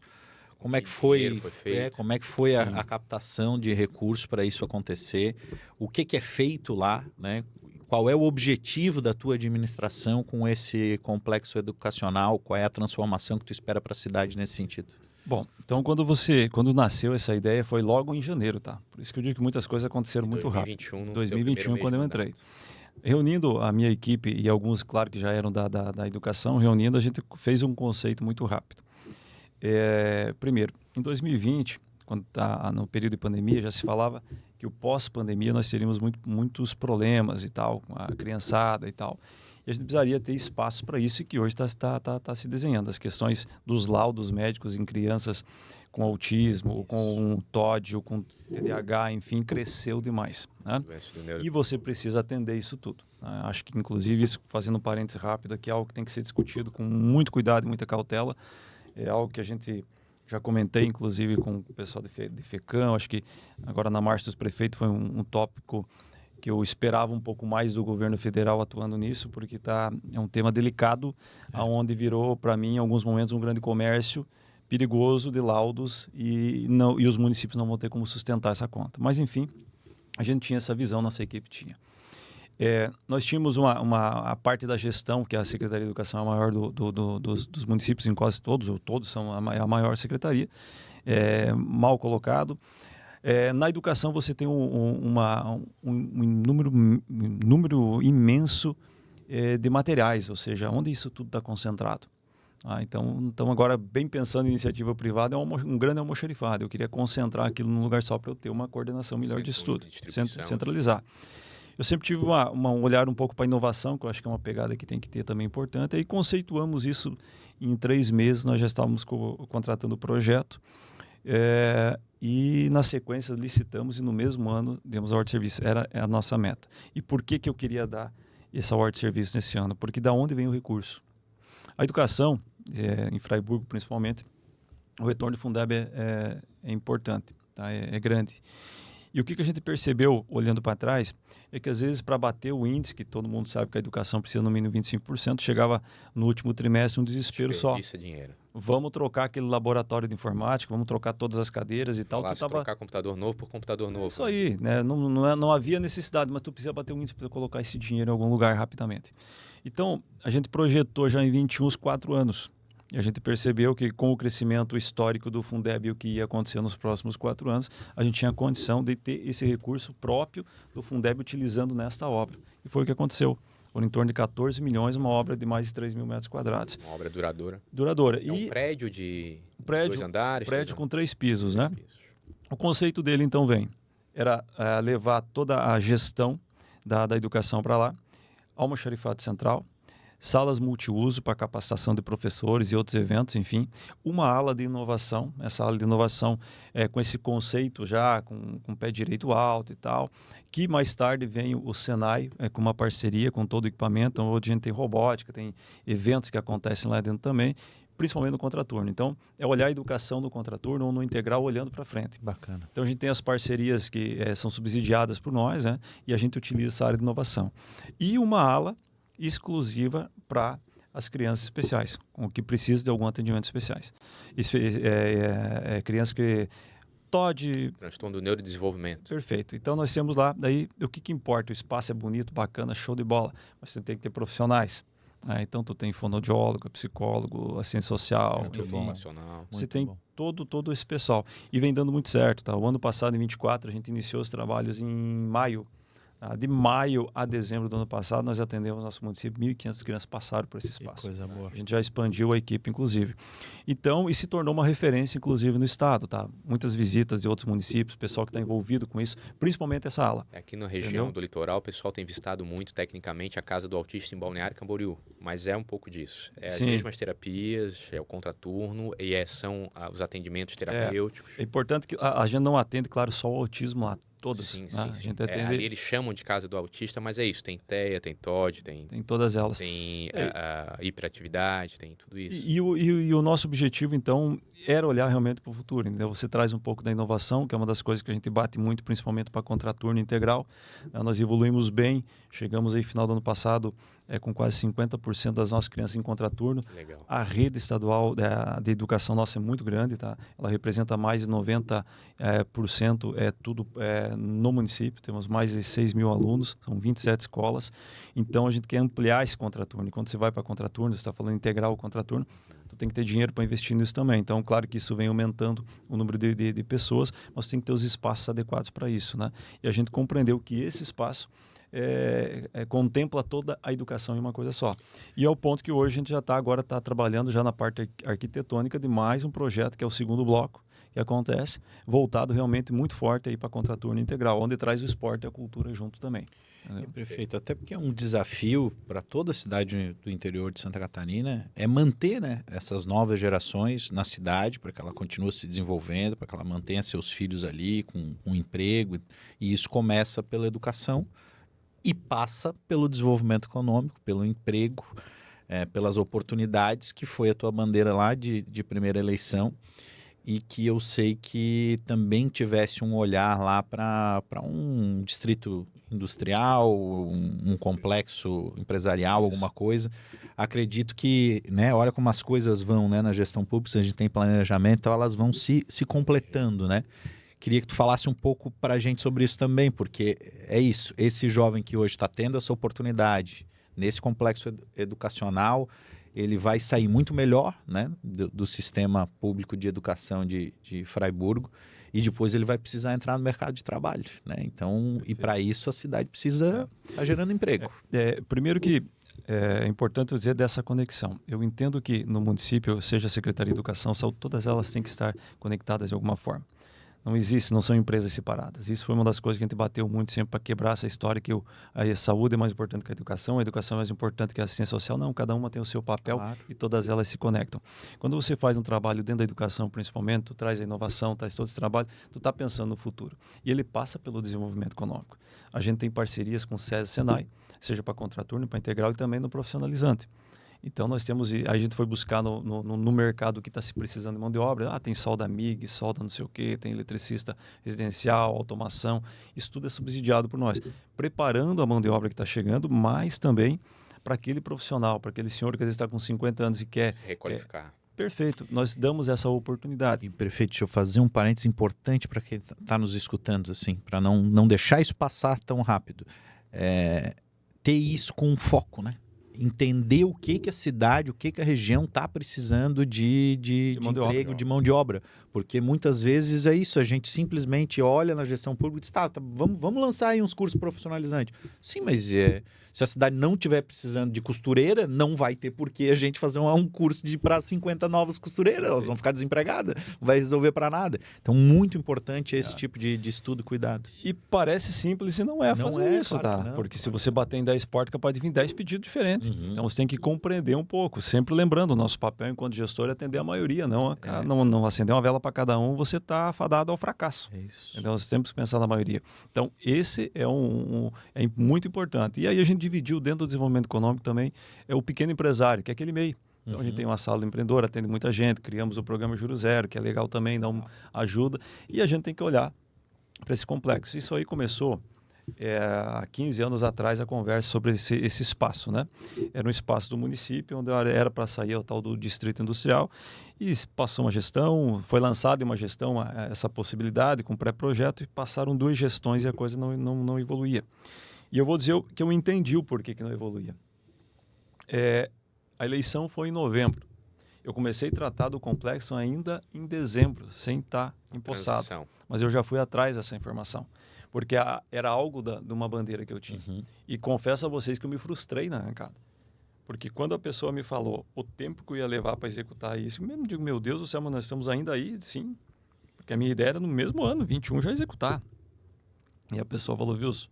como é que foi a captação de recursos para isso acontecer, o que é feito lá, né? Qual é o objetivo da tua administração com esse complexo educacional? Qual é a transformação que tu espera para a cidade nesse sentido? Bom, então quando nasceu essa ideia foi logo em janeiro, tá? Por isso que eu digo que muitas coisas aconteceram muito rápido. 2021, quando eu entrei. Reunindo a minha equipe e alguns, claro, que já eram da educação, a gente fez um conceito muito rápido. Primeiro, em 2020, quando tá no período de pandemia, já se falava que o pós-pandemia nós teríamos muitos problemas e tal, com a criançada e tal. E a gente precisaria ter espaços para isso e que hoje está se desenhando. As questões dos laudos médicos em crianças com autismo, ou com TOD, ou com TDAH, enfim, cresceu demais. Né? E você precisa atender isso tudo. Né? Acho que, inclusive, isso, fazendo um parênteses rápido aqui, é algo que tem que ser discutido com muito cuidado e muita cautela. É algo que a gente já comentei, inclusive, com o pessoal de FECAM. Acho que agora na Marcha dos Prefeitos foi um tópico que eu esperava um pouco mais do governo federal atuando nisso, porque é um tema delicado, aonde virou, para mim, em alguns momentos, um grande comércio perigoso de laudos e os municípios não vão ter como sustentar essa conta. Mas, enfim, a gente tinha essa visão, nossa equipe tinha. Nós tínhamos a parte da gestão, que a Secretaria de Educação é a maior dos municípios, em quase todos, ou todos são a maior secretaria, mal colocado. Na educação você tem um número imenso de materiais, ou seja, onde isso tudo está concentrado. Então agora, bem pensando em iniciativa privada, é um grande almoxarifado. Eu queria concentrar aquilo num lugar só para eu ter uma coordenação melhor de estudo, centralizar. Eu sempre tive um olhar um pouco para a inovação, que eu acho que é uma pegada que tem que ter também importante. Aí conceituamos isso em 3 meses, nós já estávamos contratando o projeto. E na sequência licitamos e no mesmo ano demos a ordem de serviço. Era a nossa meta. E por que eu queria dar essa ordem de serviço nesse ano? Porque da onde vem o recurso? A educação, em Fraiburgo principalmente, o retorno de Fundeb é importante, tá? É grande. E o que a gente percebeu, olhando para trás, é que às vezes para bater o índice, que todo mundo sabe que a educação precisa no mínimo 25%, chegava no último trimestre um desespero só. Dinheiro. Vamos trocar aquele laboratório de informática, vamos trocar todas as cadeiras e tal. Trocar computador novo por computador novo. Isso aí, né? Não havia necessidade, mas tu precisa bater o índice para colocar esse dinheiro em algum lugar rapidamente. Então, a gente projetou já em 21 os 4 anos. E a gente percebeu que com o crescimento histórico do Fundeb e o que ia acontecer nos próximos 4 anos, a gente tinha condição de ter esse recurso próprio do Fundeb utilizando nesta obra. E foi o que aconteceu. Foram em torno de 14 milhões, uma obra de mais de 3 mil metros quadrados. Uma obra duradoura. Duradoura. É um prédio de 2 andares? Prédio com 3 pisos, né? O conceito dele, então, era levar toda a gestão da educação para lá, almoxarifado central, salas multiuso para capacitação de professores e outros eventos, enfim. Uma ala de inovação, essa ala de inovação com esse conceito já, com pé direito alto e tal, que mais tarde vem o Senai com uma parceria com todo o equipamento, onde a gente tem robótica, tem eventos que acontecem lá dentro também, principalmente no contraturno. Então, é olhar a educação no contraturno ou no integral olhando para frente. Bacana. Então, a gente tem as parcerias que são subsidiadas por nós, né? E a gente utiliza essa área de inovação. E uma ala exclusiva para as crianças especiais, com que precisam de algum atendimento especiais. Isso crianças que TOD... Transtorno do neurodesenvolvimento. Perfeito. Então, nós temos lá, daí, o que importa? O espaço é bonito, bacana, show de bola, mas você tem que ter profissionais. Então, tu tem fonoaudiólogo, psicólogo, assistente social, informacional. Você tem todo esse pessoal. E vem dando muito certo. Tá? O ano passado, em 24, a gente iniciou os trabalhos em maio. De maio a dezembro do ano passado, nós atendemos nosso município, 1.500 crianças passaram por esse espaço. Que coisa boa. A gente já expandiu a equipe, inclusive. Então, e se tornou uma referência, inclusive, no estado. Tá? Muitas visitas de outros municípios, pessoal que está envolvido com isso, principalmente essa ala. Aqui na região do litoral, o pessoal tem visitado muito, tecnicamente, a Casa do Autista em Balneário Camboriú. Mas é um pouco disso. As mesmas terapias, é o contraturno, e são os atendimentos terapêuticos. É importante que a gente não atende, claro, só o autismo lá. Todas. Sim. A gente atende... ali eles chamam de Casa do Autista, mas é isso. Tem TEA, tem TOD, tem todas elas. Tem a hiperatividade, tem tudo isso. E o nosso objetivo, então, era olhar realmente para o futuro. Entendeu? Você traz um pouco da inovação, que é uma das coisas que a gente bate muito, principalmente para contraturno integral. Nós evoluímos bem, chegamos aí final do ano passado com quase 50% das nossas crianças em contraturno. Legal. A rede estadual de educação nossa é muito grande, tá? Ela representa mais de 90% tudo no município. Temos mais de 6 mil alunos, são 27 escolas. Então, a gente quer ampliar esse contraturno. E quando você vai para contraturno, você está falando integral o contraturno, tu tem que ter dinheiro para investir nisso também. Então, claro que isso vem aumentando o número de pessoas, mas tem que ter os espaços adequados para isso, né? E a gente compreendeu que esse espaço contempla toda a educação em uma coisa só. E é o ponto que hoje a gente já está trabalhando já na parte arquitetônica de mais um projeto, que é o segundo bloco, que acontece, voltado realmente muito forte para a contraturno integral, onde traz o esporte e a cultura junto também. Perfeito, até porque é um desafio para toda a cidade do interior de Santa Catarina é manter, né, essas novas gerações na cidade, para que ela continue se desenvolvendo, para que ela mantenha seus filhos ali com um emprego, e isso começa pela educação e passa pelo desenvolvimento econômico, pelo emprego, pelas oportunidades, que foi a tua bandeira lá de primeira eleição, e que eu sei que também tivesse um olhar lá para um distrito industrial, um complexo empresarial, alguma coisa. Acredito que, né, olha como as coisas vão, né, na gestão pública, a gente tem planejamento, então elas vão se completando, né? Queria que tu falasse um pouco para a gente sobre isso também, porque é isso, esse jovem que hoje está tendo essa oportunidade nesse complexo educacional, ele vai sair muito melhor, né, do sistema público de educação de Fraiburgo, e depois ele vai precisar entrar no mercado de trabalho, né? Então, e para isso a cidade precisa estar gerando emprego. Primeiro que é importante dizer dessa conexão. Eu entendo que no município, seja a Secretaria de Educação, Saúde, todas elas têm que estar conectadas de alguma forma. Não são empresas separadas. Isso foi uma das coisas que a gente bateu muito sempre para quebrar essa história que a saúde é mais importante que a educação é mais importante que a assistência social. Não, cada uma tem o seu papel, claro, e todas elas se conectam. Quando você faz um trabalho dentro da educação, principalmente, tu traz a inovação, traz todo esse trabalho, tu está pensando no futuro. E ele passa pelo desenvolvimento econômico. A gente tem parcerias com o SESI e Senai, seja para contraturno, para integral e também no profissionalizante. Então, a gente foi buscar no mercado que está se precisando de mão de obra. Tem solda MIG, solda não sei o quê, tem eletricista residencial, automação. Isso tudo é subsidiado por nós. Preparando a mão de obra que está chegando, mas também para aquele profissional, para aquele senhor que às vezes está com 50 anos e quer requalificar. Perfeito, nós damos essa oportunidade. E, prefeito, deixa eu fazer um parênteses importante para quem está nos escutando, assim, para não deixar isso passar tão rápido. Ter isso com foco, né? Entender o que a cidade, o que a região está precisando de emprego, de mão de obra. Porque muitas vezes é isso, a gente simplesmente olha na gestão pública e diz, vamos lançar aí uns cursos profissionalizantes. Sim, mas se a cidade não estiver precisando de costureira, não vai ter por que a gente fazer um curso para 50 novas costureiras, elas vão ficar desempregadas, não vai resolver para nada. Então, muito importante esse tipo de estudo e cuidado. E parece simples e não é fazer isso, claro, tá? Porque se você bater em 10 portas, capaz de vir 10 pedidos diferentes. Então, você tem que compreender um pouco. Sempre lembrando, o nosso papel enquanto gestor é atender a maioria, não acender uma vela para cada um, você está afadado ao fracasso. Então, nós temos que pensar na maioria. Então, esse é muito importante. E aí a gente dividiu dentro do desenvolvimento econômico também o pequeno empresário, que é aquele MEI. Então, a gente tem uma sala do empreendedor, atende muita gente, criamos o programa Juro Zero, que é legal também, dá uma ajuda. E a gente tem que olhar para esse complexo. Isso aí começou há 15 anos atrás, a conversa sobre esse espaço, né? Era um espaço do município, onde era para sair o tal do distrito industrial, e passou uma gestão, foi lançada uma gestão essa possibilidade com pré-projeto, e passaram 2 gestões e a coisa não evoluía. E eu vou dizer que eu entendi o porquê que não evoluía. A eleição foi em novembro. Eu comecei a tratar do complexo ainda em dezembro, sem estar empossado. Mas eu já fui atrás dessa informação. Porque era algo de uma bandeira que eu tinha. E confesso a vocês que eu me frustrei na arrancada. Porque quando a pessoa me falou o tempo que eu ia levar para executar isso, eu mesmo digo, meu Deus do céu, mas nós estamos ainda aí? Sim. Porque a minha ideia era no mesmo ano, 21, já executar. E a pessoa falou, Wilson,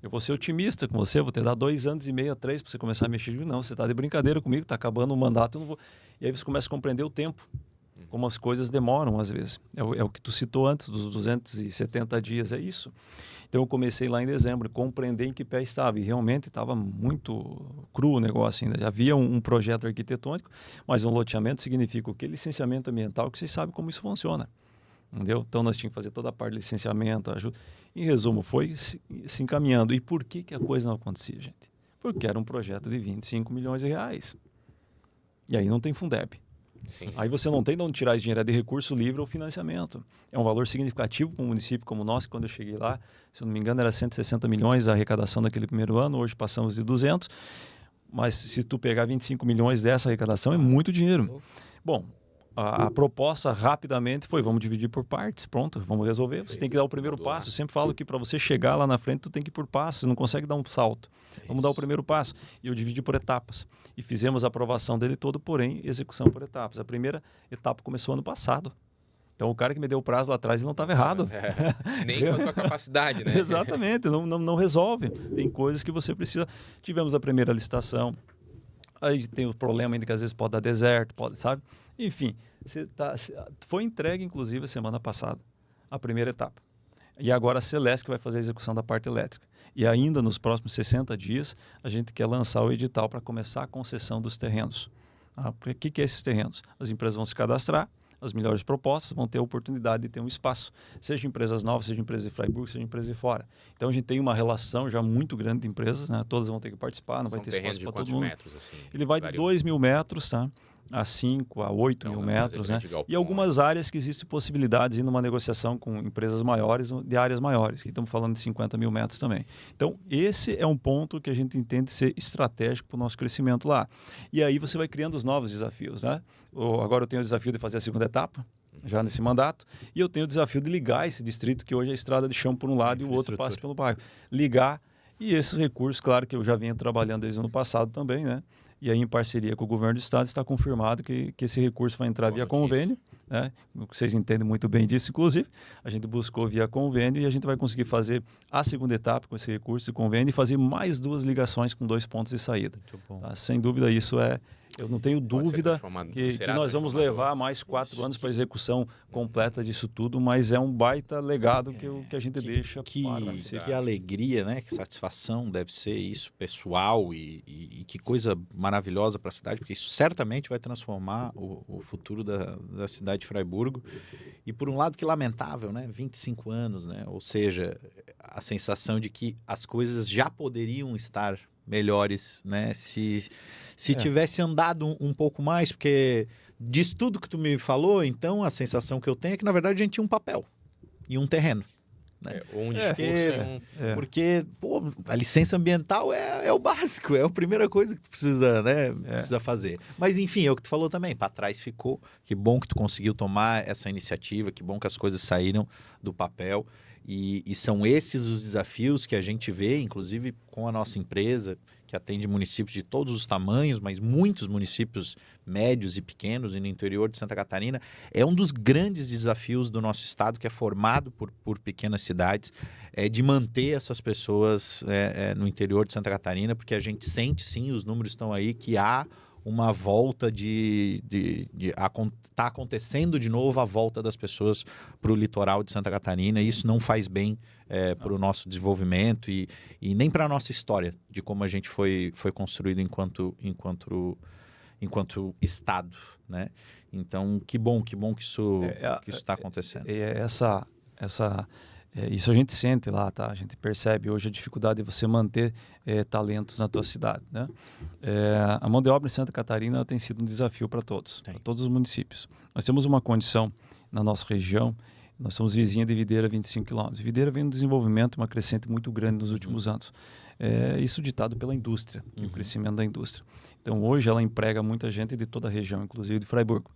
eu vou ser otimista com você, vou te dar 2 anos e meio a 3 para você começar a mexer. Eu digo, não, você está de brincadeira comigo, está acabando o mandato, eu não vou. E aí você começa a compreender o tempo. Como as coisas demoram às vezes. É o que tu citou antes, dos 270 dias, é isso. Então eu comecei lá em dezembro, compreender em que pé estava. E realmente estava muito cru o negócio ainda. Havia um projeto arquitetônico, mas um loteamento significa o quê? Licenciamento ambiental, que vocês sabem como isso funciona. Entendeu? Então nós tínhamos que fazer toda a parte de licenciamento, ajuda. Em resumo, foi se encaminhando. E por que a coisa não acontecia, gente? Porque era um projeto de 25 milhões de reais. E aí não tem Fundeb. Sim. Aí você não tem de onde tirar esse dinheiro, é de recurso livre ou financiamento. É um valor significativo para um município como o nosso. Quando eu cheguei lá, se eu não me engano, era 160 milhões a arrecadação daquele primeiro ano, hoje passamos de 200. Mas se tu pegar 25 milhões dessa arrecadação, é muito dinheiro. Bom, a proposta rapidamente foi, vamos dividir por partes, pronto, vamos resolver. Você tem que dar o primeiro passo. Eu sempre falo que para você chegar lá na frente, tu tem que ir por passos, você não consegue dar um salto. Vamos dar o primeiro passo. E eu dividi por etapas. E fizemos a aprovação dele todo, porém, execução por etapas. A primeira etapa começou ano passado. Então, o cara que me deu o prazo lá atrás, ele não estava errado. Nem com a tua capacidade, né? Exatamente, não resolve. Tem coisas que você precisa. Tivemos a primeira licitação, aí tem o problema ainda que às vezes pode dar deserto, sabe? Enfim, foi entregue, inclusive, a semana passada, a primeira etapa. E agora a Celesc vai fazer a execução da parte elétrica. E ainda nos próximos 60 dias, a gente quer lançar o edital para começar a concessão dos terrenos. O que é esses terrenos? As empresas vão se cadastrar, as melhores propostas vão ter a oportunidade de ter um espaço, seja empresas novas, seja empresas de Freiburg, seja empresas de fora. Então a gente tem uma relação já muito grande de empresas, né? Todas vão ter que participar, não vai ter espaço para todo mundo. Metros, assim, ele vai de 2.000 metros, tá? A 5 a 8.000 metros, né? E algumas áreas que existem possibilidades de ir numa negociação com empresas maiores, de áreas maiores, que estamos falando de 50.000 metros também. Então, esse é um ponto que a gente entende ser estratégico para o nosso crescimento lá. E aí você vai criando os novos desafios, né? Agora eu tenho o desafio de fazer a segunda etapa, já nesse mandato, e eu tenho o desafio de ligar esse distrito, que hoje é a estrada de chão por um lado e o outro passa pelo bairro. Ligar, e esses recursos, claro que eu já venho trabalhando desde o ano passado também, né? E aí, em parceria com o governo do estado, está confirmado que esse recurso vai entrar via convênio. Né? Vocês entendem muito bem disso, inclusive. A gente buscou via convênio e a gente vai conseguir fazer a segunda etapa com esse recurso de convênio e fazer mais 2 ligações com 2 pontos de saída. Tá? Sem dúvida, isso é... Eu não tenho dúvida que nós vamos levar mais 4 anos para a execução completa disso tudo, mas é um baita legado que a gente deixa para a cidade. Que alegria, né? Que satisfação deve ser isso, pessoal, e que coisa maravilhosa para a cidade, porque isso certamente vai transformar o futuro da cidade de Fraiburgo. E por um lado, que lamentável, né? 25 anos, né? Ou seja, a sensação de que as coisas já poderiam estar melhores, né? Se tivesse andado um pouco mais, porque disso tudo que tu me falou, então a sensação que eu tenho é que na verdade a gente tinha um papel e um terreno. Né? Um discurso porque pô, a licença ambiental é o básico, é a primeira coisa que tu precisa, né, precisa fazer. Mas enfim, é o que tu falou também, para trás ficou. Que bom que tu conseguiu tomar essa iniciativa, que bom que as coisas saíram do papel. E são esses os desafios que a gente vê, inclusive com a nossa empresa, que atende municípios de todos os tamanhos, mas muitos municípios médios e pequenos, e no interior de Santa Catarina. É um dos grandes desafios do nosso estado, que é formado por pequenas cidades, de manter essas pessoas no interior de Santa Catarina, porque a gente sente, sim, os números estão aí, que há uma volta tá acontecendo de novo a volta das pessoas para o litoral de Santa Catarina, e isso não faz bem para o nosso desenvolvimento e nem para a nossa história de como a gente foi construído enquanto estado, né? Então, que bom que isso está acontecendo. Isso a gente sente lá, tá? A gente percebe hoje a dificuldade de você manter talentos na tua cidade, né? A mão de obra em Santa Catarina tem sido um desafio para todos os municípios. Nós temos uma condição na nossa região, nós somos vizinha de Videira, 25 quilômetros. Videira vem um desenvolvimento, uma crescente muito grande nos últimos anos. Isso ditado pela indústria, o crescimento da indústria. Então, hoje ela emprega muita gente de toda a região, inclusive de Fraiburgo.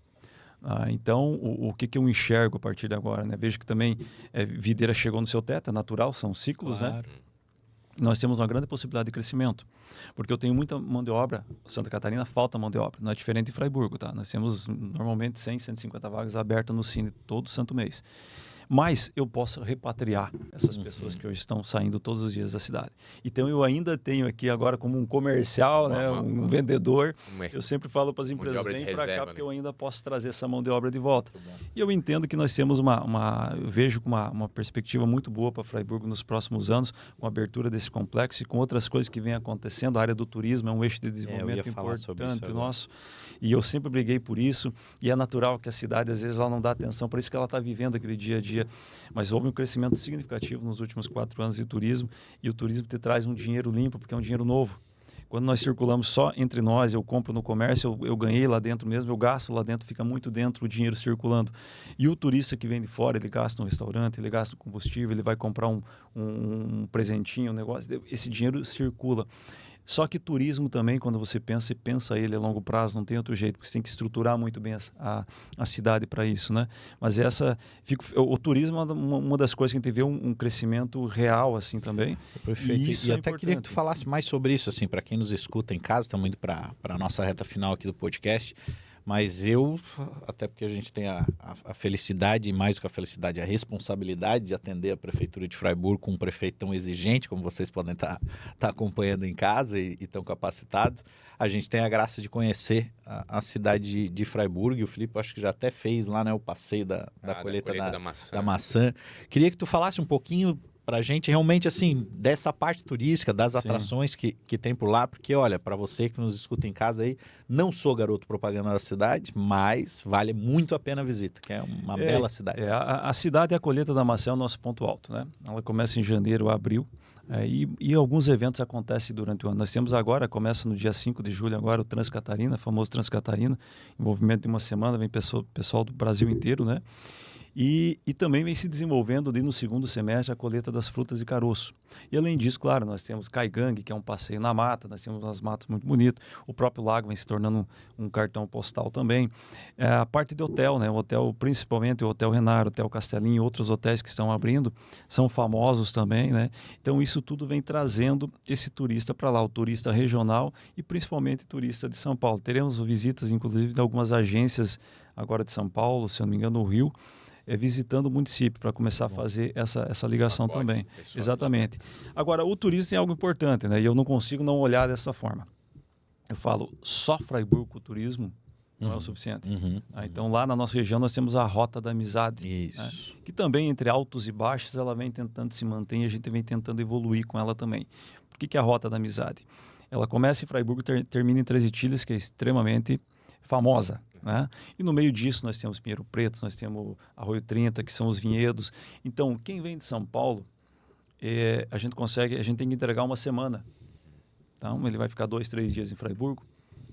Então, o que eu enxergo a partir de agora? Né? Vejo que também Videira chegou no seu teto, é natural, são ciclos, claro. Né? Nós temos uma grande possibilidade de crescimento, porque eu tenho muita mão de obra. Santa Catarina falta mão de obra, não é diferente de Fraiburgo, tá? Nós temos normalmente 100, 150 vagas abertas no Cine todo santo mês. Mas eu posso repatriar essas pessoas que hoje estão saindo todos os dias da cidade. Então eu ainda tenho aqui agora como um comercial, né, um vendedor. Eu sempre falo para as empresas, vem para cá, porque eu ainda posso trazer essa mão de obra de volta. E eu entendo que nós temos eu vejo com uma perspectiva muito boa para Fraiburgo nos próximos anos, com a abertura desse complexo e com outras coisas que vêm acontecendo. A área do turismo é um eixo de desenvolvimento importante nosso. E eu sempre briguei por isso. E é natural que a cidade, às vezes, ela não dá atenção. Por isso que ela está vivendo aquele dia a dia. Mas houve um crescimento significativo nos últimos 4 anos de turismo, e o turismo te traz um dinheiro limpo, porque é um dinheiro novo. Quando nós circulamos só entre nós, eu compro no comércio, eu ganhei lá dentro mesmo, eu gasto lá dentro, fica muito dentro o dinheiro circulando. E o turista que vem de fora, ele gasta no restaurante, ele gasta no combustível, ele vai comprar um presentinho, um negócio, esse dinheiro circula. Só que turismo também, quando você pensa ele a longo prazo, não tem outro jeito, porque você tem que estruturar muito bem a cidade para isso, né? Mas o turismo é uma das coisas que a gente vê um crescimento real, assim, também. Perfeito. E até queria que tu falasse mais sobre isso, assim, para quem nos escuta em casa, estamos indo para a nossa reta final aqui do podcast, Mas eu, até porque a gente tem a felicidade, e mais do que a felicidade, a responsabilidade de atender a Prefeitura de Freiburg com um prefeito tão exigente, como vocês podem estar acompanhando em casa e tão capacitados. A gente tem a graça de conhecer a cidade de Freiburg. O Felipe, acho que já até fez lá, né, o passeio da colheita da maçã. Queria que tu falasse um pouquinho para a gente realmente, assim, dessa parte turística, das atrações que tem por lá, porque, olha, para você que nos escuta em casa aí, não sou garoto propaganda da cidade, mas vale muito a pena a visita, que é uma bela cidade. A cidade, a colheita da maçã é o nosso ponto alto, né? Ela começa em janeiro, abril, e alguns eventos acontecem durante o ano. Nós temos agora, começa no dia 5 de julho, agora o Transcatarina, famoso Transcatarina, envolvimento de uma semana, vem pessoal do Brasil inteiro, né? E também vem se desenvolvendo ali no segundo semestre a colheita das frutas de caroço. E além disso, claro, nós temos Caigangue, que é um passeio na mata, nós temos umas matas muito bonitas, o próprio lago vem se tornando um cartão postal também. A parte de hotel, né? O hotel, principalmente o Hotel Renard, o Hotel Castelinho e outros hotéis que estão abrindo, são famosos também, né? Então isso tudo vem trazendo esse turista para lá, o turista regional e principalmente turista de São Paulo. Teremos visitas, inclusive, de algumas agências agora de São Paulo, se eu não me engano, no Rio, visitando o município para começar a fazer essa ligação também. Exatamente. Agora, o turismo tem algo importante, né? E eu não consigo não olhar dessa forma. Eu falo, só Freiburg com o turismo não é o suficiente. Então, lá na nossa região, nós temos a Rota da Amizade, né? Que também, entre altos e baixos, ela vem tentando se manter e a gente vem tentando evoluir com ela também. Por que é a Rota da Amizade? Ela começa em Freiburg e termina em Três Itilhas, que é extremamente famosa, né? E no meio disso nós temos Pinheiro Preto, nós temos Arroio 30, que são os vinhedos. Então, quem vem de São Paulo, a gente tem que entregar uma semana. Então, ele vai ficar 2, 3 dias em Freiburg,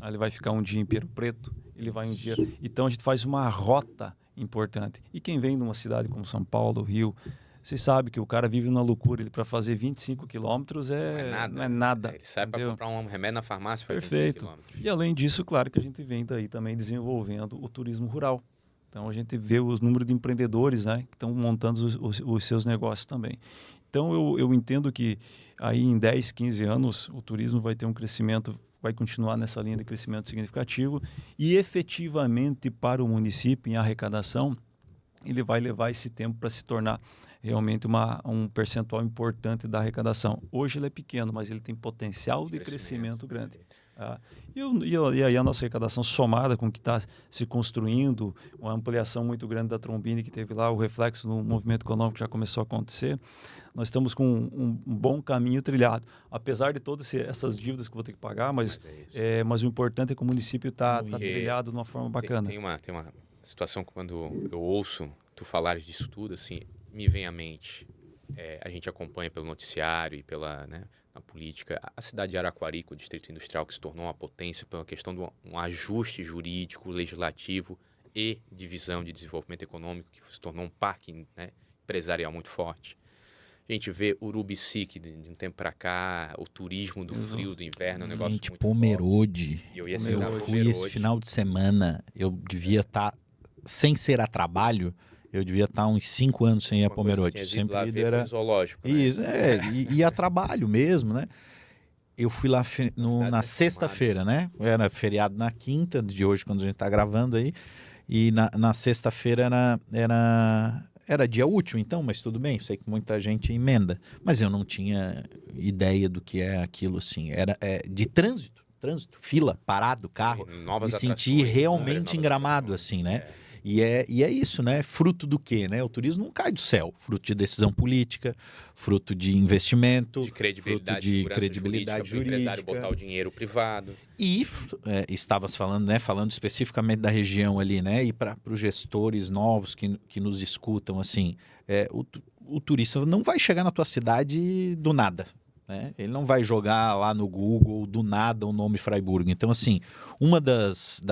aí ele vai ficar um dia em Pinheiro Preto, ele vai um dia... Então, a gente faz uma rota importante. E quem vem de uma cidade como São Paulo, Rio, você sabe que o cara vive numa loucura, ele para fazer 25 quilômetros não é nada. Ele sai para comprar um remédio na farmácia e faz 25 quilômetros. E além disso, claro que a gente vem daí também desenvolvendo o turismo rural. Então a gente vê os números de empreendedores, né, que estão montando os seus negócios também. Então eu entendo que aí em 10, 15 anos o turismo vai ter um crescimento, vai continuar nessa linha de crescimento significativo e efetivamente para o município em arrecadação, ele vai levar esse tempo para se tornar realmente um percentual importante da arrecadação. Hoje ele é pequeno, mas ele tem potencial de crescimento grande. E aí a nossa arrecadação somada com o que está se construindo, uma ampliação muito grande da Trombini que teve lá, o reflexo no movimento econômico que já começou a acontecer, nós estamos com um bom caminho trilhado. Apesar de todas essas dívidas que vou ter que pagar, mas o importante é que o município está trilhado de uma forma bacana. Tem uma situação que quando eu ouço tu falares disso tudo, assim, me vem à mente, a gente acompanha pelo noticiário e na política, a cidade de Araquari, o distrito industrial que se tornou uma potência pela questão de um ajuste jurídico, legislativo e de visão de desenvolvimento econômico, que se tornou um parque, né, empresarial muito forte. A gente vê Urubici, que de um tempo para cá, o turismo do frio, do inverno, é um negócio muito Pomerode. forte. Eu fui esse final de semana, eu devia estar, sem ser a trabalho, eu devia estar uns 5 anos sem ir a Pomerode. Sempre era zoológico. Isso, né? E a trabalho mesmo, né? Eu fui lá na sexta-feira, né? Era feriado na quinta de hoje, quando a gente está gravando aí. E na sexta-feira era dia útil, então, mas tudo bem. Sei que muita gente emenda. Mas eu não tinha ideia do que é aquilo, assim. Era de trânsito, fila, parado, carro. Me senti realmente em Gramado, assim, né? E é isso, né? Fruto do quê, né? O turismo não cai do céu. Fruto de decisão política, fruto de investimento, de credibilidade, fruto de credibilidade jurídica. O empresário botar o dinheiro privado. E estavas falando, né? Falando especificamente da região ali, né? E para os gestores novos que nos escutam, assim, o turista não vai chegar na tua cidade do nada. Né? Ele não vai jogar lá no Google do nada o nome Freiburg. Então, assim, uma das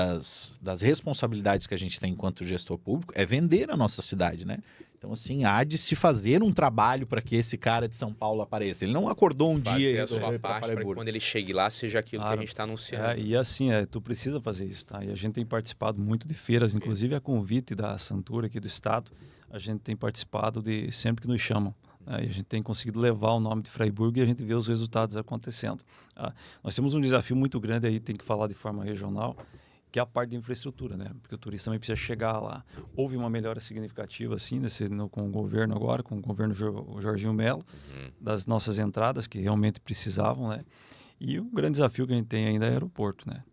responsabilidades que a gente tem enquanto gestor público é vender a nossa cidade, né? Então, assim, há de se fazer um trabalho para que esse cara de São Paulo apareça. Ele não acordou um dia e a sua parte para que quando ele chegue lá seja aquilo que a gente está anunciando. E assim, tu precisa fazer isso, tá? E a gente tem participado muito de feiras, inclusive a convite da Santura aqui do estado, a gente tem participado sempre que nos chamam. E a gente tem conseguido levar o nome de Freiburg e a gente vê os resultados acontecendo. Nós temos um desafio muito grande aí, tem que falar de forma regional, que é a parte de infraestrutura, né? Porque o turista também precisa chegar lá. Houve uma melhora significativa, assim, com o governo agora, com o governo Jorginho Melo, das nossas entradas, que realmente precisavam, né? E o grande desafio que a gente tem ainda é o aeroporto, né?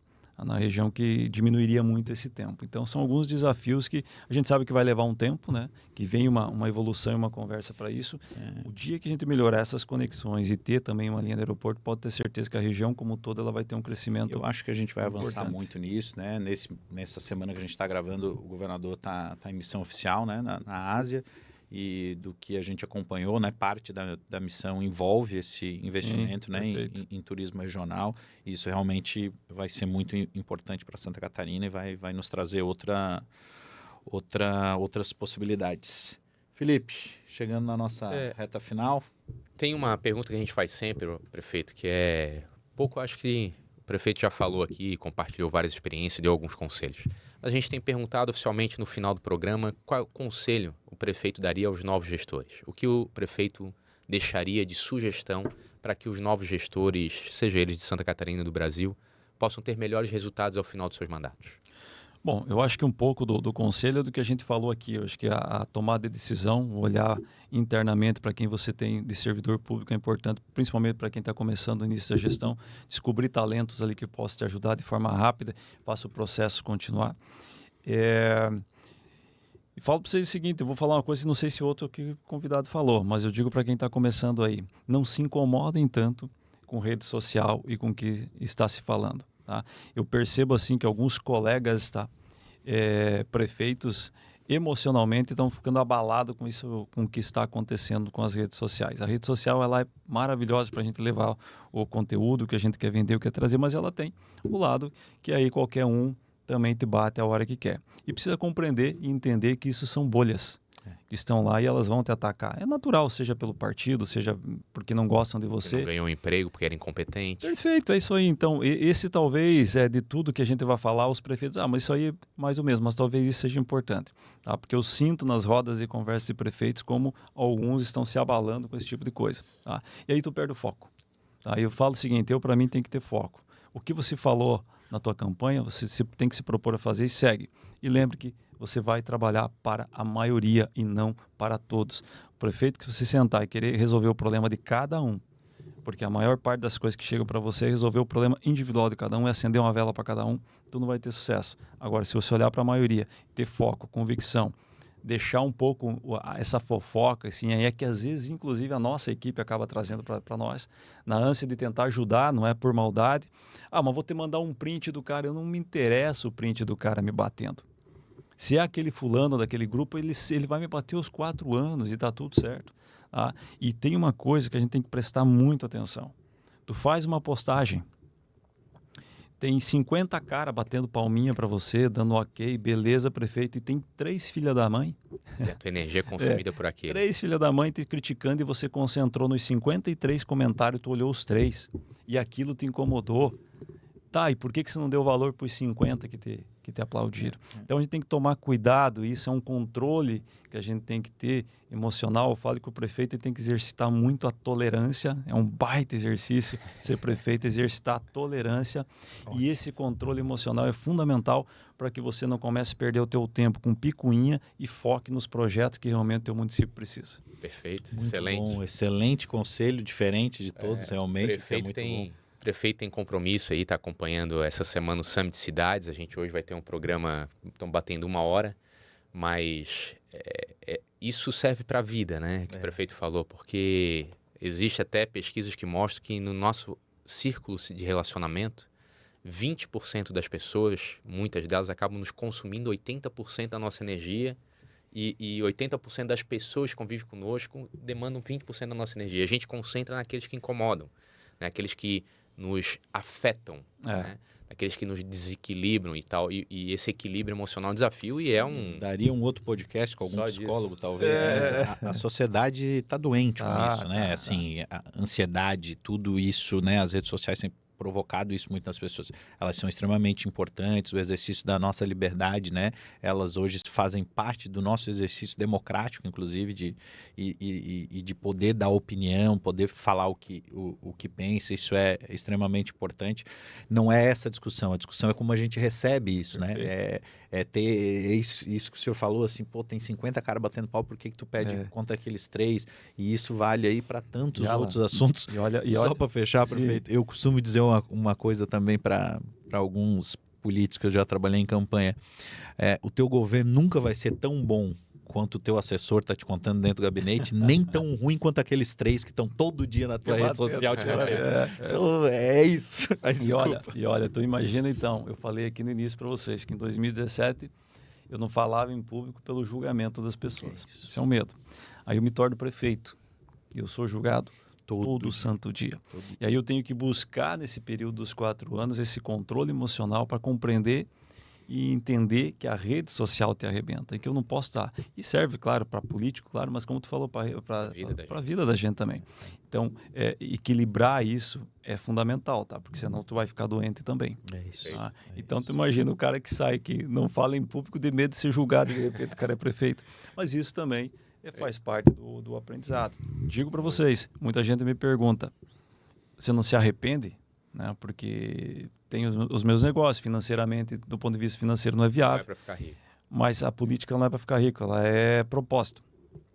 Na região que diminuiria muito esse tempo. Então, são alguns desafios que a gente sabe que vai levar um tempo, né? Que vem uma evolução e uma conversa para isso. O dia que a gente melhorar essas conexões e ter também uma linha de aeroporto, pode ter certeza que a região como toda ela vai ter um crescimento. Eu acho que a gente vai importante. avançar muito nisso, né? Nessa semana que a gente está gravando, o governador está em missão oficial, né? Na Ásia. E do que a gente acompanhou, né, parte da missão envolve esse investimento. Sim, né, em turismo regional. E isso realmente vai ser muito importante para Santa Catarina e vai nos trazer outras possibilidades. Felipe, chegando na nossa reta final. Tem uma pergunta que a gente faz sempre, prefeito, que é pouco, acho que o prefeito já falou aqui, compartilhou várias experiências, deu alguns conselhos. A gente tem perguntado oficialmente no final do programa qual conselho o prefeito daria aos novos gestores. O que o prefeito deixaria de sugestão para que os novos gestores, seja eles de Santa Catarina e do Brasil, possam ter melhores resultados ao final dos seus mandatos? Bom, eu acho que um pouco do conselho é do que a gente falou aqui. Eu acho que a tomada de decisão, olhar internamente para quem você tem de servidor público é importante, principalmente para quem está começando o início da gestão, descobrir talentos ali que possam te ajudar de forma rápida, faça o processo continuar. E falo para vocês o seguinte, eu vou falar uma coisa, não sei se outro que o convidado falou, mas eu digo para quem está começando aí, não se incomodem tanto com rede social e com o que está se falando. Tá? Eu percebo assim que alguns colegas, tá, prefeitos, emocionalmente estão ficando abalados com isso, com o que está acontecendo com as redes sociais. A rede social ela é maravilhosa para a gente levar o conteúdo que a gente quer vender, o que quer trazer, mas ela tem o lado que aí qualquer um também te bate a hora que quer. E precisa compreender e entender que isso são bolhas que estão lá e elas vão te atacar. É natural, seja pelo partido, seja porque não gostam de você. Porque não ganhou um emprego, porque era incompetente. Perfeito, é isso aí. Então, esse talvez é de tudo que a gente vai falar, os prefeitos, mas isso aí é mais o mesmo, mas talvez isso seja importante. Tá? Porque eu sinto nas rodas de conversa de prefeitos como alguns estão se abalando com esse tipo de coisa. Tá? E aí tu perde o foco. Tá? Eu falo o seguinte, para mim tem que ter foco. O que você falou na tua campanha, você tem que se propor a fazer e segue. E lembre que você vai trabalhar para a maioria e não para todos. O prefeito que você sentar e querer resolver o problema de cada um, porque a maior parte das coisas que chegam para você é resolver o problema individual de cada um, é acender uma vela para cada um, tu não vai ter sucesso. Agora, se você olhar para a maioria, ter foco, convicção, deixar um pouco essa fofoca, assim, aí é que às vezes, inclusive, a nossa equipe acaba trazendo para nós, na ânsia de tentar ajudar, não é por maldade. Mas vou te mandar um print do cara, eu não me interessa o print do cara me batendo. Se é aquele fulano daquele grupo, ele vai me bater os 4 anos e está tudo certo. Tá? E tem uma coisa que a gente tem que prestar muita atenção. Tu faz uma postagem, tem 50 caras batendo palminha para você, dando ok, beleza, prefeito, e tem 3 filhas da mãe. A tua energia é consumida por aquilo. 3 filhas da mãe te criticando e você concentrou nos 53 comentários, tu olhou os 3 e aquilo te incomodou. Tá, e por que você não deu valor para os 50 que te aplaudiram? Então a gente tem que tomar cuidado, isso é um controle que a gente tem que ter emocional. Eu falo que o prefeito tem que exercitar muito a tolerância, é um baita exercício ser prefeito, exercitar a tolerância. E esse controle emocional é fundamental para que você não comece a perder o teu tempo com picuinha e foque nos projetos que realmente o teu município precisa. Perfeito, muito excelente. Bom, excelente conselho, diferente de todos, realmente. Prefeito O prefeito tem compromisso aí, está acompanhando essa semana o Summit Cidades. A gente hoje vai ter um programa, estão batendo 1 hora, mas isso serve para a vida, né? Que o prefeito falou, porque existe até pesquisas que mostram que no nosso círculo de relacionamento, 20% das pessoas, muitas delas acabam nos consumindo 80% da nossa energia e 80% das pessoas que convivem conosco demandam 20% da nossa energia. A gente concentra naqueles que incomodam, né? Aqueles que nos afetam, né? Aqueles que nos desequilibram e tal, e esse equilíbrio emocional é um desafio e é um... Daria um outro podcast com algum psicólogo, talvez, mas a sociedade está doente com isso, né? Assim, a ansiedade, tudo isso, né? As redes sociais sempre provocado isso muito nas pessoas. Elas são extremamente importantes, o exercício da nossa liberdade, né? Elas hoje fazem parte do nosso exercício democrático, inclusive, de poder dar opinião, poder falar o que pensa, isso é extremamente importante. Não é essa a discussão é como a gente recebe isso, Perfeito. né? Ter isso que o senhor falou, assim, pô, tem 50 caras batendo pau, por que tu pede contra aqueles 3? E isso vale aí para tantos outros assuntos. Só para fechar, prefeito, eu costumo dizer uma coisa também para alguns políticos que eu já trabalhei em campanha. O teu governo nunca vai ser tão bom quanto o teu assessor está te contando dentro do gabinete, nem tão ruim quanto aqueles 3 que estão todo dia na tua rede social te batendo. Então, é isso. Mas, e olha, tu imagina então, eu falei aqui no início para vocês que em 2017 eu não falava em público pelo julgamento das pessoas. Esse é um medo. Aí eu me torno prefeito. Eu sou julgado todo santo dia. E aí eu tenho que buscar nesse período dos 4 anos esse controle emocional para compreender e entender que a rede social te arrebenta e que eu não posso estar. E serve, claro, para político, claro, mas como tu falou, para a vida da gente também. Então, equilibrar isso é fundamental, tá? Porque senão tu vai ficar doente também. É isso. Tá? Então, tu imagina o cara que sai, que não fala em público de medo de ser julgado, e de repente o cara é prefeito. Mas isso também faz parte do aprendizado. Digo para vocês, muita gente me pergunta, você não se arrepende? Né? Porque tem os meus negócios, financeiramente, do ponto de vista financeiro não é viável. Não é para ficar rico. Mas a política não é para ficar rico, ela é propósito.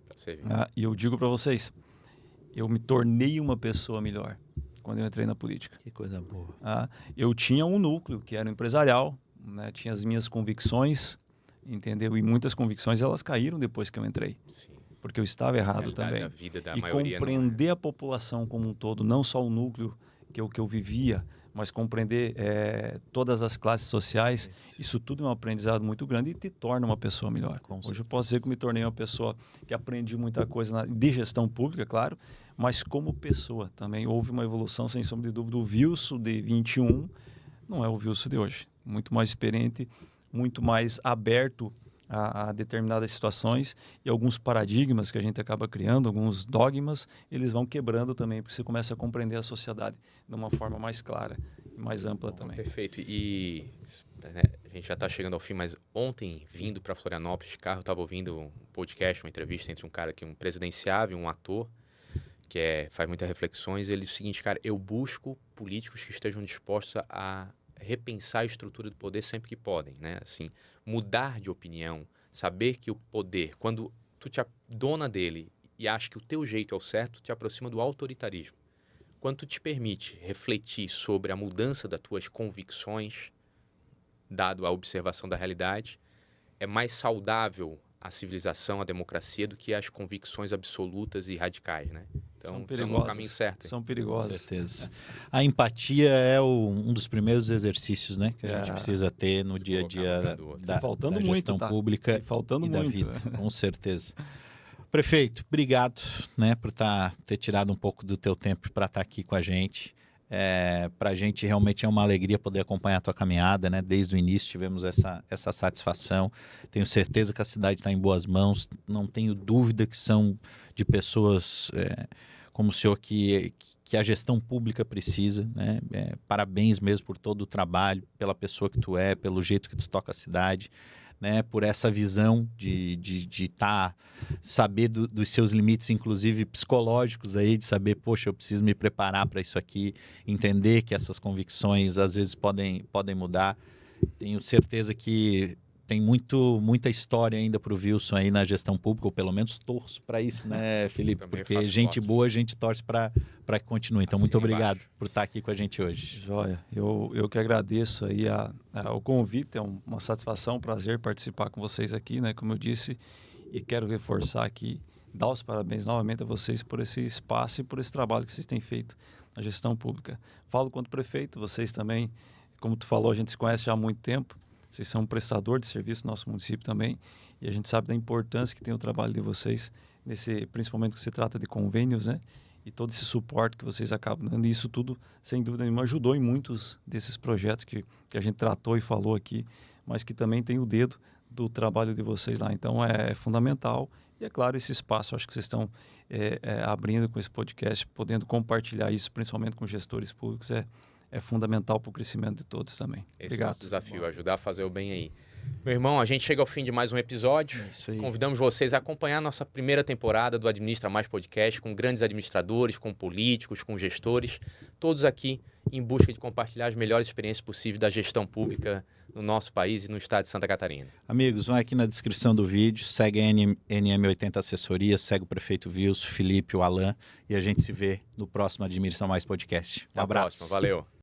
Pra e eu digo para vocês, eu me tornei uma pessoa melhor quando eu entrei na política. Que coisa boa. Eu tinha um núcleo que era empresarial, né? Tinha as minhas convicções, entendeu? E muitas convicções elas caíram depois que eu entrei. Sim. Porque eu estava errado também. Da vida da e maioria compreender a população como um todo, não só o núcleo que eu vivia, mas compreender todas as classes sociais, isso tudo é um aprendizado muito grande e te torna uma pessoa melhor. Hoje eu posso dizer que me tornei uma pessoa que aprendi muita coisa de gestão pública, claro, mas como pessoa também houve uma evolução, sem sombra de dúvida. O Wilson de 21 não é o Wilson de hoje. Muito mais experiente, muito mais aberto a determinadas situações e alguns paradigmas que a gente acaba criando, alguns dogmas, eles vão quebrando também, porque você começa a compreender a sociedade de uma forma mais clara e mais ampla também. Perfeito. E né, a gente já está chegando ao fim, mas ontem, vindo para Florianópolis de carro, eu estava ouvindo um podcast, uma entrevista entre um cara que um presidenciável, um ator, que faz muitas reflexões. Ele diz o seguinte, cara, eu busco políticos que estejam dispostos a repensar a estrutura do poder sempre que podem, né? Assim, mudar de opinião, saber que o poder, quando tu te dona dele e acha que o teu jeito é o certo, te aproxima do autoritarismo. Quando tu te permite refletir sobre a mudança das tuas convicções, dado a observação da realidade, é mais saudável a civilização, a democracia, do que as convicções absolutas e radicais, né? Então, estamos no caminho certo. São perigosas. Com certeza. A empatia é um dos primeiros exercícios, né, que a gente precisa ter no dia a dia da gestão pública e da vida, com certeza. Prefeito, obrigado, né, por ter tirado um pouco do teu tempo para estar aqui com a gente. Para a gente realmente é uma alegria poder acompanhar a tua caminhada, né? Desde o início tivemos essa satisfação. Tenho certeza que a cidade está em boas mãos. Não tenho dúvida que são de pessoas como o senhor que a gestão pública precisa, né? Parabéns mesmo por todo o trabalho, pela pessoa que tu é, pelo jeito que tu toca a cidade, né, por essa visão de saber dos seus limites, inclusive psicológicos aí, de saber, poxa, eu preciso me preparar para isso aqui, entender que essas convicções às vezes podem mudar. Tenho certeza que tem muita história ainda para o Wilson aí na gestão pública, ou pelo menos torço para isso, né, Felipe? Porque gente boa, a gente torce para que continue. Então, muito obrigado por estar aqui com a gente hoje. Joia. Eu que agradeço aí o convite, é uma satisfação, um prazer participar com vocês aqui, né, como eu disse, e quero reforçar aqui, dar os parabéns novamente a vocês por esse espaço e por esse trabalho que vocês têm feito na gestão pública. Falo quanto prefeito, vocês também, como tu falou, a gente se conhece já há muito tempo. Vocês são um prestador de serviço no nosso município também, e a gente sabe da importância que tem o trabalho de vocês, principalmente que se trata de convênios, né? E todo esse suporte que vocês acabam dando. E isso tudo, sem dúvida nenhuma, ajudou em muitos desses projetos que a gente tratou e falou aqui, mas que também tem o dedo do trabalho de vocês lá. Então, é fundamental. E, é claro, esse espaço, acho que vocês estão abrindo com esse podcast, podendo compartilhar isso, principalmente com gestores públicos, é é fundamental para o crescimento de todos também. Esse é o Obrigado. nosso desafio, ajudar a fazer o bem aí. Meu irmão, a gente chega ao fim de mais um episódio. É isso aí. Convidamos vocês a acompanhar a nossa primeira temporada do Administra Mais Podcast, com grandes administradores, com políticos, com gestores, todos aqui em busca de compartilhar as melhores experiências possíveis da gestão pública no nosso país e no estado de Santa Catarina. Amigos, vão aqui na descrição do vídeo, segue a NM80 Assessoria, segue o prefeito Wilson, o Felipe, o Alan, e a gente se vê no próximo Admiração Mais Podcast. Até a abraço. próxima, valeu.